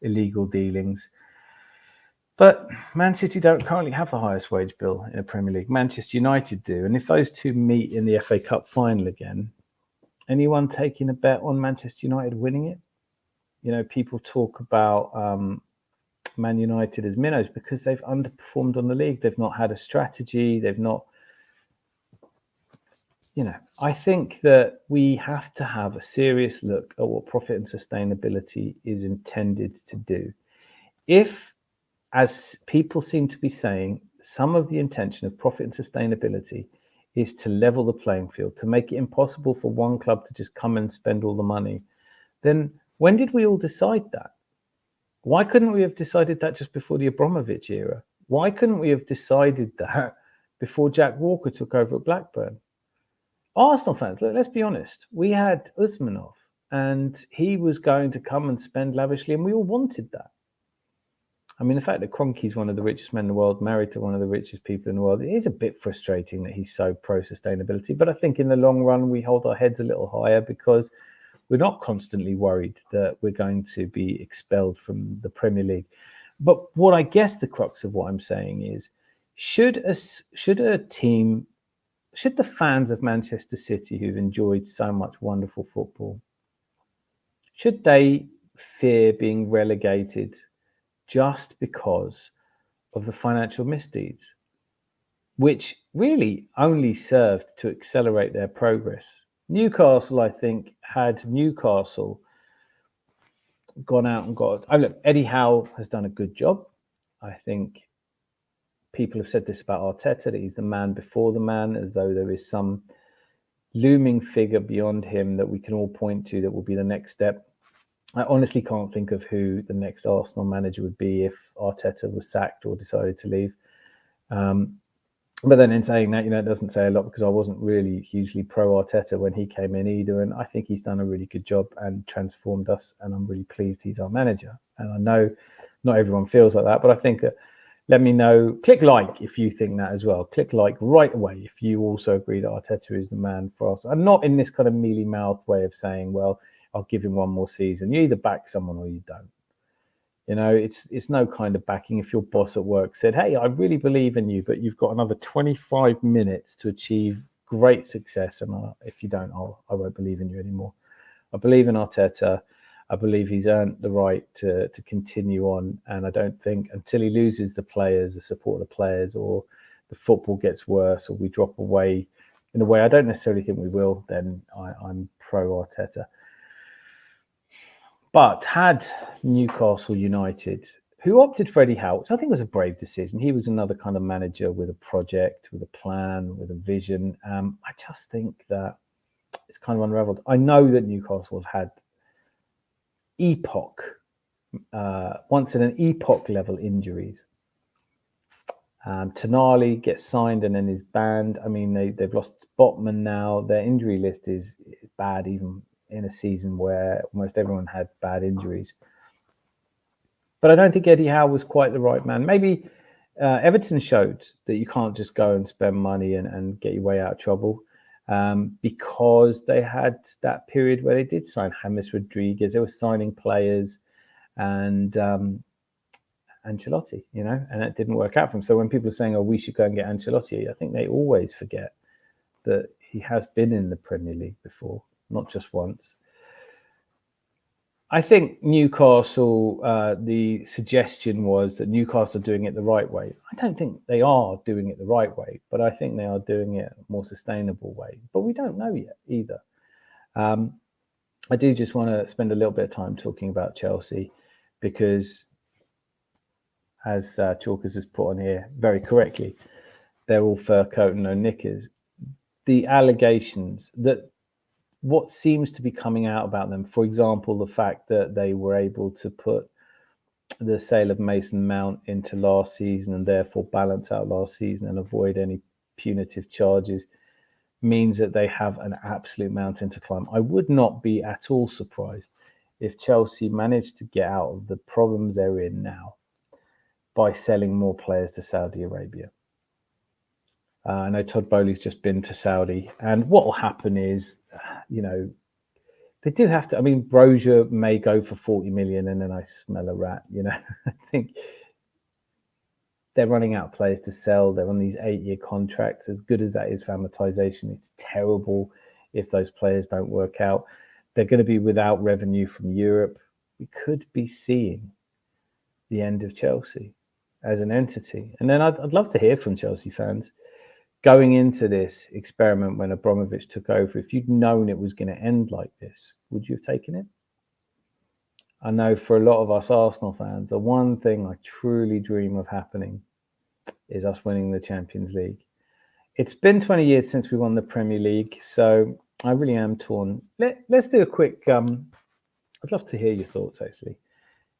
illegal dealings. But Man City don't currently have the highest wage bill in the Premier League. Manchester United do. And if those two meet in the FA Cup final again, anyone taking a bet on Manchester United winning it? People talk about Man United as minnows because they've underperformed on the league. They've not had a strategy. They've not... I think that we have to have a serious look at what profit and sustainability is intended to do. If, as people seem to be saying, some of the intention of profit and sustainability is to level the playing field, to make it impossible for one club to just come and spend all the money, then when did we all decide that? Why couldn't we have decided that just before the Abramovich era? Why couldn't we have decided that before Jack Walker took over at Blackburn? Arsenal fans, let's be honest, we had Usmanov and he was going to come and spend lavishly, and we all wanted that. I mean, the fact that Kroenke's one of the richest men in the world, married to one of the richest people in the world, it is a bit frustrating that he's so pro-sustainability. But I think in the long run, we hold our heads a little higher because we're not constantly worried that we're going to be expelled from the Premier League. But what I guess the crux of what I'm saying is, should the fans of Manchester City who've enjoyed so much wonderful football, should they fear being relegated just because of the financial misdeeds, which really only served to accelerate their progress? Newcastle, I think, had Newcastle gone out and got... look, Eddie Howe has done a good job. I think people have said this about Arteta, that he's the man before the man, as though there is some looming figure beyond him that we can all point to that will be the next step. I honestly can't think of who the next Arsenal manager would be if Arteta was sacked or decided to leave. But then in saying that, it doesn't say a lot because I wasn't really hugely pro Arteta when he came in either. And I think he's done a really good job and transformed us. And I'm really pleased he's our manager. And I know not everyone feels like that, but I think that, let me know. Click like if you think that as well. Click like right away if you also agree that Arteta is the man for us. And not in this kind of mealy-mouthed way of saying, well, I'll give him one more season. You either back someone or you don't. It's no kind of backing. If your boss at work said, hey, I really believe in you, but you've got another 25 minutes to achieve great success, and if you don't, I won't believe in you anymore. I believe in Arteta. I believe he's earned the right to continue on, and I don't think until he loses the players, the support of the players, or the football gets worse, or we drop away in a way I don't necessarily think we will, then I'm pro Arteta. But had Newcastle United, who opted for Eddie Howe, which I think was a brave decision. He was another kind of manager with a project, with a plan, with a vision. I just think that it's kind of unraveled. I know that Newcastle have had once in an epoch level injuries. Tonali gets signed and then is banned. I mean, they've lost Botman now. Their injury list is bad, even in a season where almost everyone had bad injuries. But I don't think Eddie Howe was quite the right man. Maybe Everton showed that you can't just go and spend money and get your way out of trouble, because they had that period where they did sign James Rodriguez. They were signing players and Ancelotti, and it didn't work out for him. So when people are saying, oh, we should go and get Ancelotti, I think they always forget that he has been in the Premier League before, not just once. I think Newcastle, the suggestion was that Newcastle are doing it the right way. I don't think they are doing it the right way, but I think they are doing it a more sustainable way. But we don't know yet either. I do just want to spend a little bit of time talking about Chelsea because, as Chalkers has put on here very correctly, they're all fur coat and no knickers. The allegations that what seems to be coming out about them, for example, the fact that they were able to put the sale of Mason Mount into last season and therefore balance out last season and avoid any punitive charges, means that they have an absolute mountain to climb. I would not be at all surprised if Chelsea managed to get out of the problems they're in now by selling more players to Saudi Arabia. I know Todd Bowley's just been to Saudi, and what will happen is, they do have to. I mean, Brozier may go for 40 million, and then I smell a rat. I think they're running out of players to sell. They're on these 8-year contracts. As good as that is for amortization, it's terrible if those players don't work out. They're going to be without revenue from Europe. We could be seeing the end of Chelsea as an entity. And then I'd love to hear from Chelsea fans. Going into this experiment when Abramovich took over, if you'd known it was going to end like this, would you have taken it? I know for a lot of us Arsenal fans, the one thing I truly dream of happening is us winning the Champions League. It's been 20 years since we won the Premier League, so I really am torn. Let's do a quick, I'd love to hear your thoughts actually.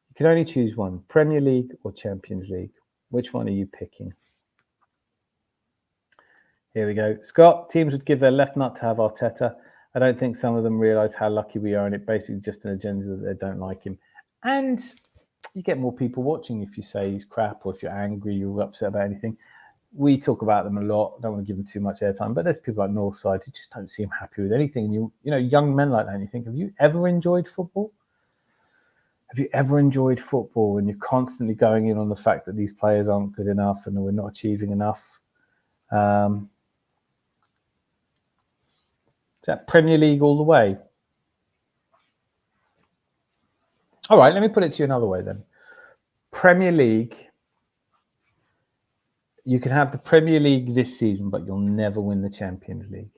You can only choose one, Premier League or Champions League. Which one are you picking? Here we go. Scott, teams would give their left nut to have Arteta. I don't think some of them realise how lucky we are, and it basically just an agenda that they don't like him. And you get more people watching if you say he's crap, or if you're angry, you're upset about anything. We talk about them a lot. I don't want to give them too much airtime, but there's people like Northside who just don't seem happy with anything. You young men like that, and you think, have you ever enjoyed football? Have you ever enjoyed football when you're constantly going in on the fact that these players aren't good enough and we're not achieving enough? Is that Premier League all the way? All right, let me put it to you another way then. Premier League, you can have the Premier League this season, but you'll never win the Champions League.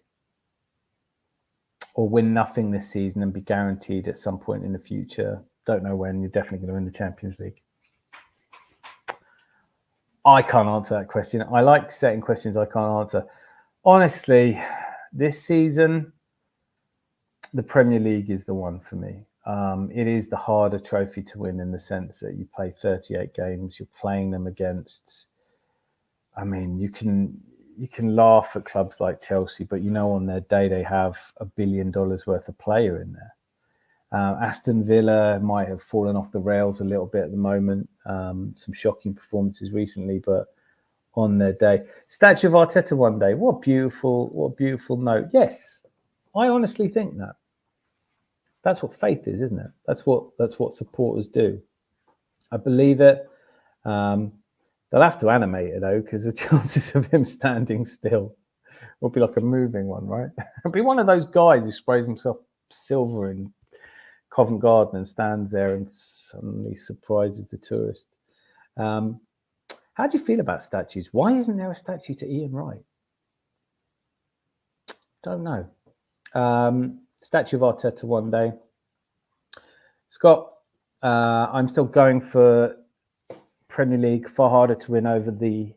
Or win nothing this season and be guaranteed at some point in the future, don't know when, you're definitely going to win the Champions League. I can't answer that question. I like setting questions I can't answer. Honestly, this season, the Premier League is the one for me. It is the harder trophy to win in the sense that you play 38 games, you're playing them against, you can you can laugh at clubs like Chelsea, but on their day they have $1 billion worth of player in there. Aston Villa might have fallen off the rails a little bit at the moment. Some shocking performances recently, but on their day. Statue of Arteta one day. What beautiful note. Yes, I honestly think that. That's what faith is, isn't it? That's what supporters do. I believe it. They'll have to animate it though, because the chances of him standing still will be like a moving one, right? It'll be one of those guys who sprays himself silver in Covent Garden and stands there and suddenly surprises the tourist. How do you feel about statues? Why isn't there a statue to Ian Wright? Don't know. Statue of Arteta one day. Scott, I'm still going for Premier League. Far harder to win over the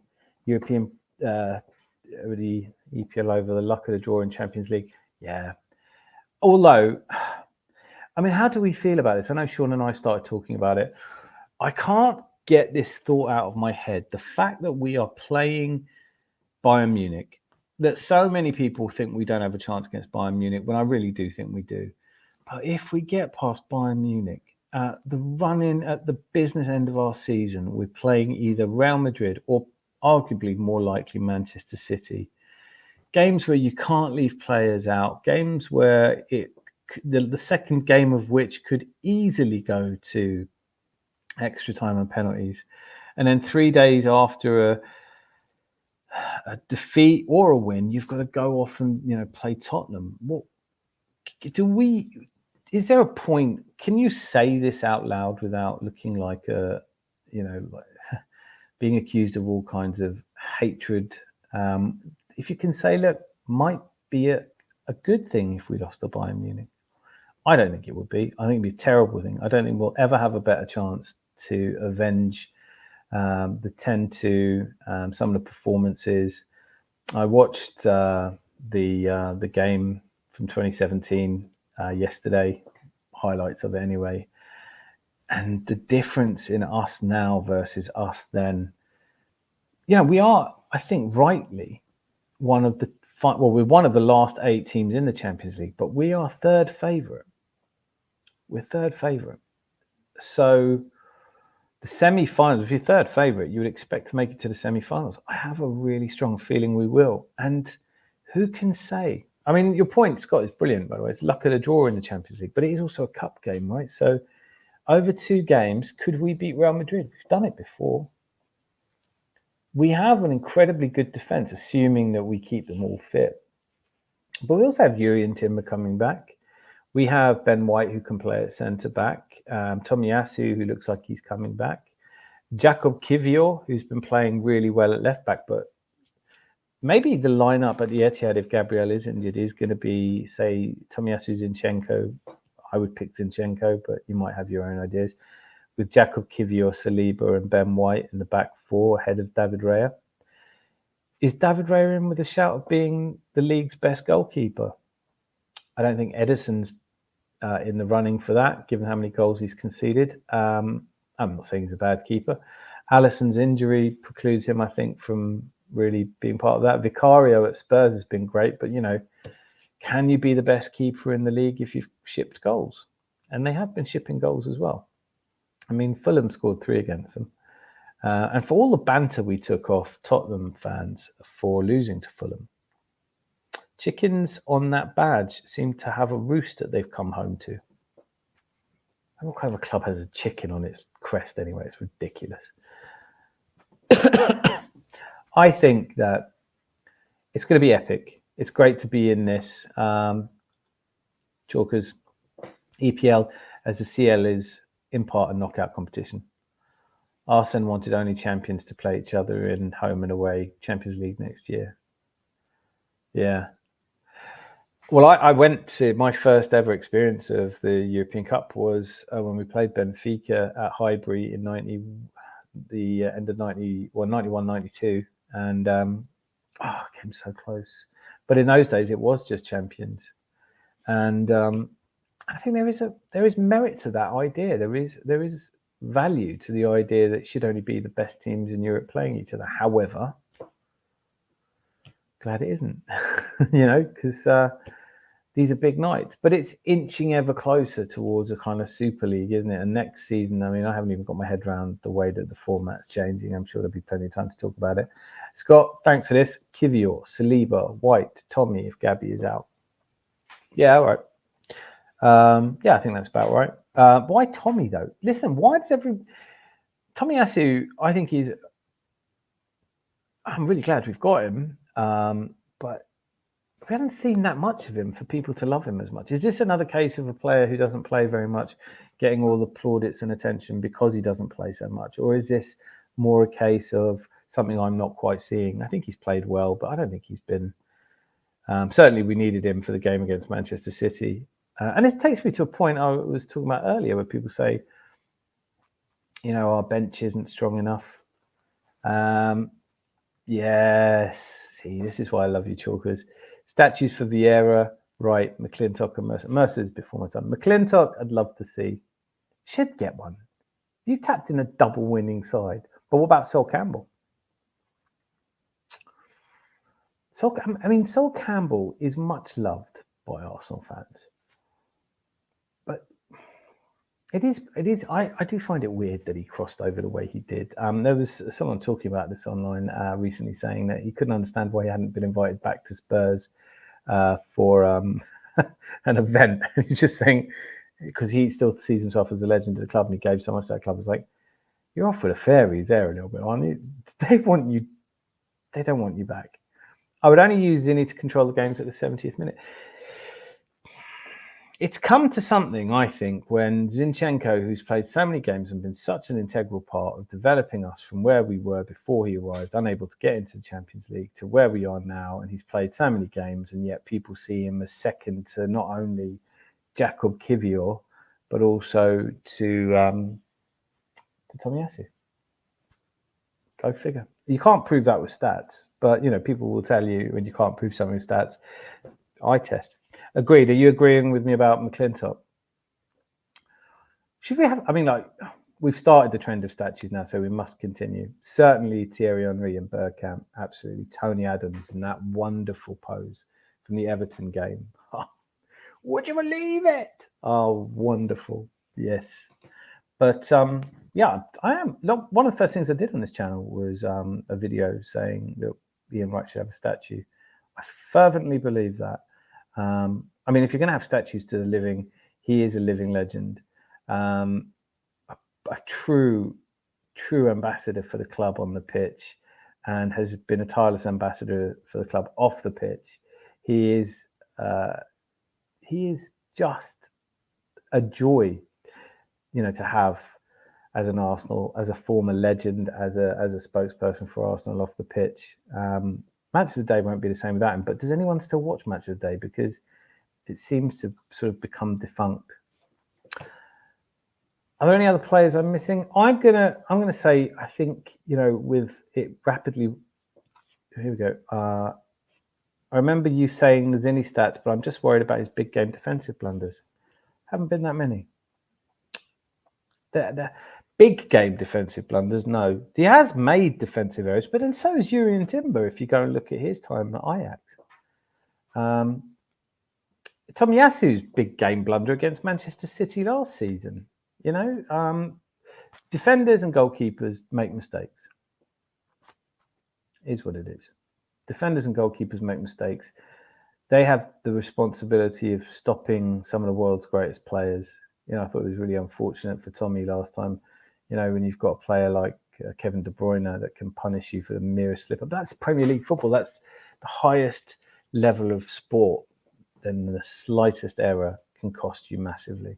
European, over the EPL, over the luck of the draw in Champions League. Yeah. Although, I mean, how do we feel about this? I know Sean and I started talking about it. I can't get this thought out of my head. The fact that we are playing Bayern Munich, that so many people think we don't have a chance against Bayern Munich, when I really do think we do. But if we get past Bayern Munich, the run-in at the business end of our season, we're playing either Real Madrid or arguably more likely Manchester City. Games where you can't leave players out, games where the second game of which could easily go to extra time and penalties. And then 3 days after a defeat or a win, you've got to go off and play Tottenham. What is there a point? Can you say this out loud without looking like like being accused of all kinds of hatred? If you can say, look, might be a good thing if we lost to Bayern Munich. I don't think it would be. I think it'd be a terrible thing. I don't think we'll ever have a better chance to avenge the 10-2, some of the performances. I watched the game from 2017 yesterday, highlights of it anyway, and the difference in us now versus us then. We are, I think, rightly we're one of the last 8 teams in the Champions League, but we are third favourite. We're third favourite. So the semi-finals, if you're third favourite, you would expect to make it to the semi-finals. I have a really strong feeling we will. And who can say? I mean, your point, Scott, is brilliant, by the way. It's luck of the draw in the Champions League, but it is also a cup game, right? So over 2 games, could we beat Real Madrid? We've done it before. We have an incredibly good defence, assuming that we keep them all fit. But we also have Yuri and Timber coming back. We have Ben White, who can play at centre-back. Tomiyasu, who looks like he's coming back. Jakob Kivior, who's been playing really well at left-back. But maybe the lineup at the Etihad, if Gabriel is injured, is going to be, say, Tomiyasu, Zinchenko. I would pick Zinchenko, but you might have your own ideas. With Jakob Kivior, Saliba, and Ben White in the back 4 ahead of David Raya. Is David Raya in with a shout of being the league's best goalkeeper? I don't think Ederson's in the running for that, given how many goals he's conceded. I'm not saying he's a bad keeper. Alisson's injury precludes him, I think, from really being part of that. Vicario at Spurs has been great, but, can you be the best keeper in the league if you've shipped goals? And they have been shipping goals as well. I mean, Fulham scored 3 against them. And for all the banter we took off Tottenham fans for losing to Fulham, chickens on that badge seem to have a roost that they've come home to. What kind of a club has a chicken on its crest anyway? It's ridiculous. I think that it's going to be epic. It's great to be in this. Chalkers, EPL, as the CL is in part a knockout competition. Arsene wanted only champions to play each other in home and away Champions League next year. Yeah. Well, I went to my first ever experience of the European Cup was when we played Benfica at Highbury in the end of 91, 92. And came so close. But in those days, it was just champions. And I think there is merit to that idea. There is value to the idea that it should only be the best teams in Europe playing each other. However, glad it isn't, because these are big nights. But it's inching ever closer towards a kind of Super League, isn't it? And next season, I mean, I haven't even got my head around the way that the format's changing. I'm sure there'll be plenty of time to talk about it. Scott, thanks for this. Kivior, Saliba, White, Tommy, if Gabi is out. Yeah, all right. Yeah, I think that's about right. Why Tommy, though? Listen, why does Tomiyasu, I think I'm really glad we've got him, but we haven't seen that much of him for people to love him as much. Is this another case of a player who doesn't play very much, getting all the plaudits and attention because he doesn't play so much? Or is this more a case of something I'm not quite seeing? I think he's played well, but I don't think he's been... certainly we needed him for the game against Manchester City. And it takes me to a point I was talking about earlier where people say, our bench isn't strong enough. Yes. See, this is why I love you, Chalkers. Statues for Vieira, right, McClintock and Mercer. Mercer's before my time. McClintock, I'd love to see. Should get one. You captain a double winning side. But what about Sol Campbell? Sol Campbell is much loved by Arsenal fans. But it is. I do find it weird that he crossed over the way he did. There was someone talking about this online recently, saying that he couldn't understand why he hadn't been invited back to Spurs for an event. He's just saying, because he still sees himself as a legend of the club and he gave so much to that club. It's like, you're off with the fairies there a little bit, aren't you? They want you. They don't want you back. I would only use Zinni to control the games at the 70th minute. It's come to something, I think, when Zinchenko, who's played so many games and been such an integral part of developing us from where we were before he arrived, unable to get into the Champions League, to where we are now, and he's played so many games, and yet people see him as second to not only Jakub Kivior, but also to Tomiyasu. Go figure. You can't prove that with stats, but people will tell you when you can't prove something with stats. Eye test. Agreed. Are you agreeing with me about McClintock? Should we have? We've started the trend of statues now, so we must continue. Certainly Thierry Henry and Bergkamp, absolutely. Tony Adams in that wonderful pose from the Everton game. Would you believe it? Oh, wonderful. Yes. But yeah, I am. Look, one of the first things I did on this channel was a video saying that Ian Wright should have a statue. I fervently believe that. If you're going to have statues to the living, he is a living legend. A true ambassador for the club on the pitch, and has been a tireless ambassador for the club off the pitch. He is just a joy, to have as an Arsenal, as a former legend, as a spokesperson for Arsenal off the pitch. Match of the Day won't be the same without him, but does anyone still watch Match of the Day? Because it seems to sort of become defunct. Are there any other players I'm missing? I'm gonna say, I think, with it rapidly. Here we go. I remember you saying there's any stats, but I'm just worried about his big game defensive blunders. Haven't been that many. The big game defensive blunders, no. He has made defensive errors, but then so has Jurrien Timber, if you go and look at his time at Ajax. Tomiyasu's big game blunder against Manchester City last season. Defenders and goalkeepers make mistakes. Is what it is. Defenders and goalkeepers make mistakes. They have the responsibility of stopping some of the world's greatest players. I thought it was really unfortunate for Tommy last time. When you've got a player like Kevin De Bruyne that can punish you for the merest slip up. That's Premier League football. That's the highest level of sport. Then the slightest error can cost you massively.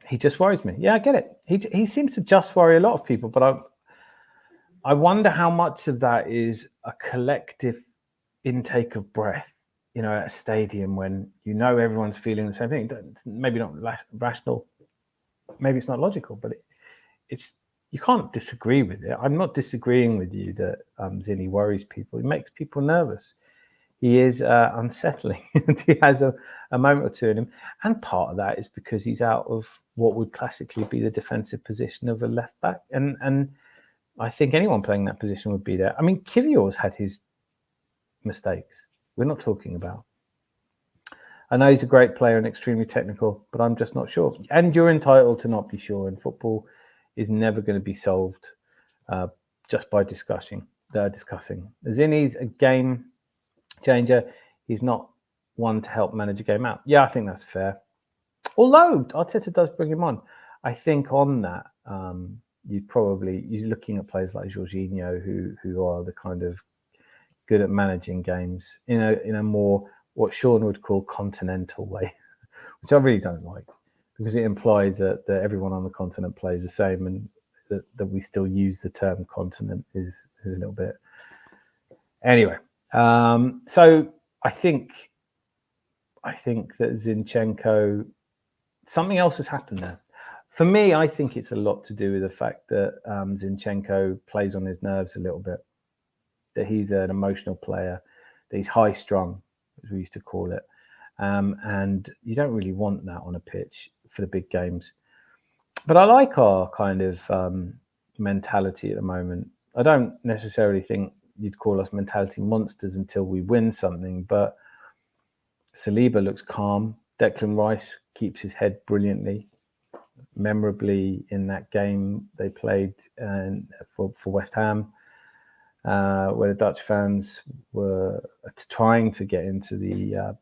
He just worries me. Yeah, I get it. He seems to just worry a lot of people, but I wonder how much of that is a collective intake of breath. At a stadium when everyone's feeling the same thing. Maybe not rational. Maybe it's not logical, but it's you can't disagree with it. I'm not disagreeing with you that Zinni worries people. He makes people nervous. He is unsettling. He has a moment or two in him. And part of that is because he's out of what would classically be the defensive position of a left back. And I think anyone playing that position would be there. I mean, Kivior's had his mistakes. We're not talking about. I know he's a great player and extremely technical, but I'm just not sure. And you're entitled to not be sure. And football is never going to be solved just by discussing. Zinni's a game changer. He's not one to help manage a game out. Yeah, I think that's fair. Although Arteta does bring him on, I think on that you're looking at players like Jorginho who are the kind of good at managing games in a more what Sean would call continental way, which I really don't like because it implies that everyone on the continent plays the same, and that we still use the term continent is a little bit. Anyway, so I think that Zinchenko, something else has happened there. For me, I think it's a lot to do with the fact that Zinchenko plays on his nerves a little bit, that he's an emotional player, that he's high-strung, as we used to call it. And you don't really want that on a pitch for the big games. But I like our kind of mentality at the moment. I don't necessarily think you'd call us mentality monsters until we win something, but Saliba looks calm. Declan Rice keeps his head brilliantly. Memorably in that game they played for West Ham, where the Dutch fans were trying to get into the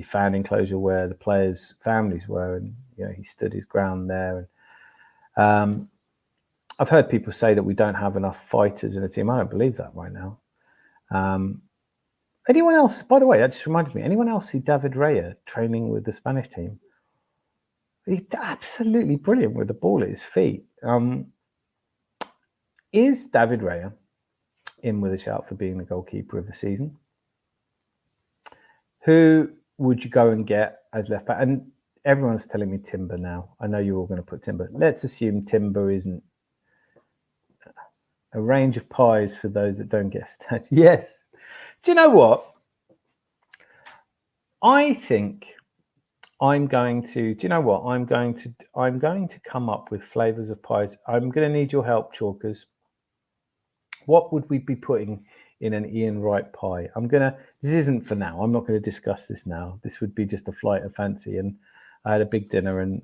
fan enclosure where the players' families were, and he stood his ground there. And I've heard people say that we don't have enough fighters in the team. I don't believe that right now. Anyone else? By the way, that just reminded me. Anyone else see David Raya training with the Spanish team? He's absolutely brilliant with the ball at his feet. Is David Raya in with a shout for being the goalkeeper of the season? Who would you go and get as left back? And everyone's telling me Timber now. I know you're all going to put Timber. Let's assume Timber isn't. A range of pies for those that don't get a statue. Yes. Do you know what? I think I'm going to. Do you know what? I'm going to come up with flavors of pies. I'm going to need your help, Chalkers. What would we be putting in an Ian Wright pie? This isn't for now. I'm not going to discuss this now. This would be just a flight of fancy. And I had a big dinner, and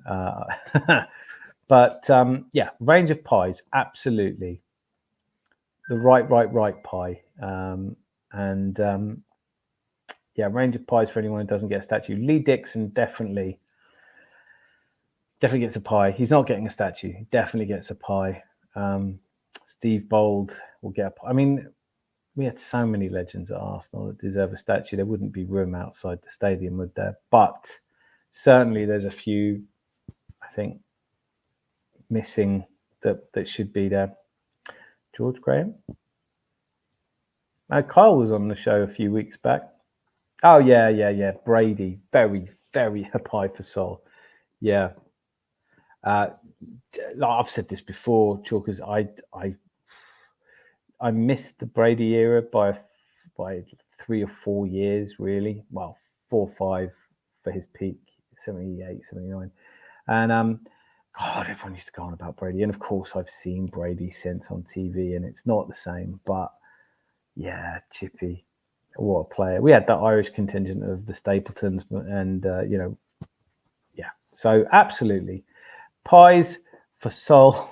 but yeah, range of pies, absolutely. The right pie, yeah, range of pies for anyone who doesn't get a statue. Lee Dixon definitely gets a pie. He's not getting a statue. He definitely gets a pie. Steve Bold will get a pie. I mean, we had so many legends at Arsenal that deserve a statue. There wouldn't be room outside the stadium, would there? But certainly there's a few, I think, missing that should be there. George Graham. Kyle was on the show a few weeks back. Oh yeah. Brady, very, very a pie for Sol. Yeah. I've said this before, Chalkers. I missed the Brady era by 3 or 4 years, really. Well, 4 or 5 for his peak, 78, 79, and God, everyone used to go on about Brady. And of course, I've seen Brady since on TV, and it's not the same. But yeah, Chippy, what a player. We had that Irish contingent of the Stapletons, and yeah. So absolutely, pies for Sol.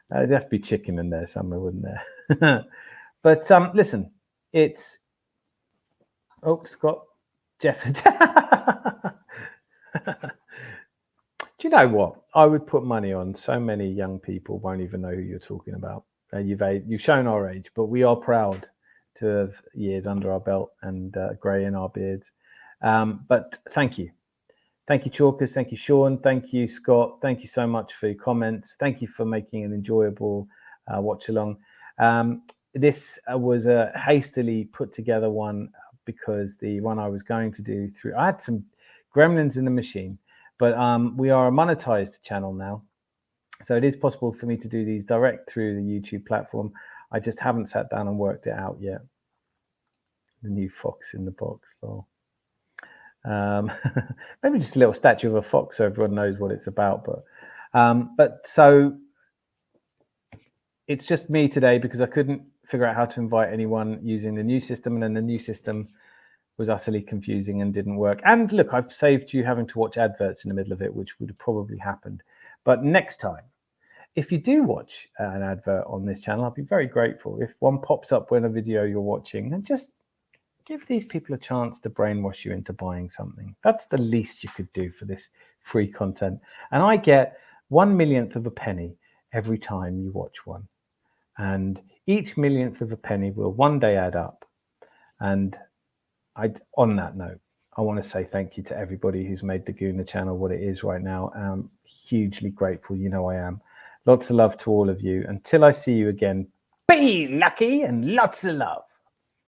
There'd have to be chicken in there somewhere, wouldn't there? But listen, it's Scott Jefford. Do you know what? I would put money on so many young people won't even know who you're talking about. You've shown our age, but we are proud to have years under our belt and grey in our beards. But thank you. Thank you, Chalkers. Thank you, Sean. Thank you, Scott. Thank you so much for your comments. Thank you for making an enjoyable watch along. This was a hastily put together one because the one I was going to do I had some gremlins in the machine. But we are a monetized channel now. So it is possible for me to do these direct through the YouTube platform. I just haven't sat down and worked it out yet. The new fox in the box. So, maybe just a little statue of a fox so everyone knows what it's about. But so it's just me today because I couldn't figure out how to invite anyone using the new system, and then the new system was utterly confusing and didn't work. And look, I've saved you having to watch adverts in the middle of it, which would have probably happened. But next time, if you do watch an advert on this channel, I'll be very grateful if one pops up when a video you're watching, and just give these people a chance to brainwash you into buying something. That's the least you could do for this free content. And I get 1/1,000,000th of a penny every time you watch one. And each 1/1,000,000th of a penny will one day add up. And on that note, I want to say thank you to everybody who's made the Gooner channel what it is right now. I'm hugely grateful. You know I am. Lots of love to all of you. Until I see you again, be lucky and lots of love.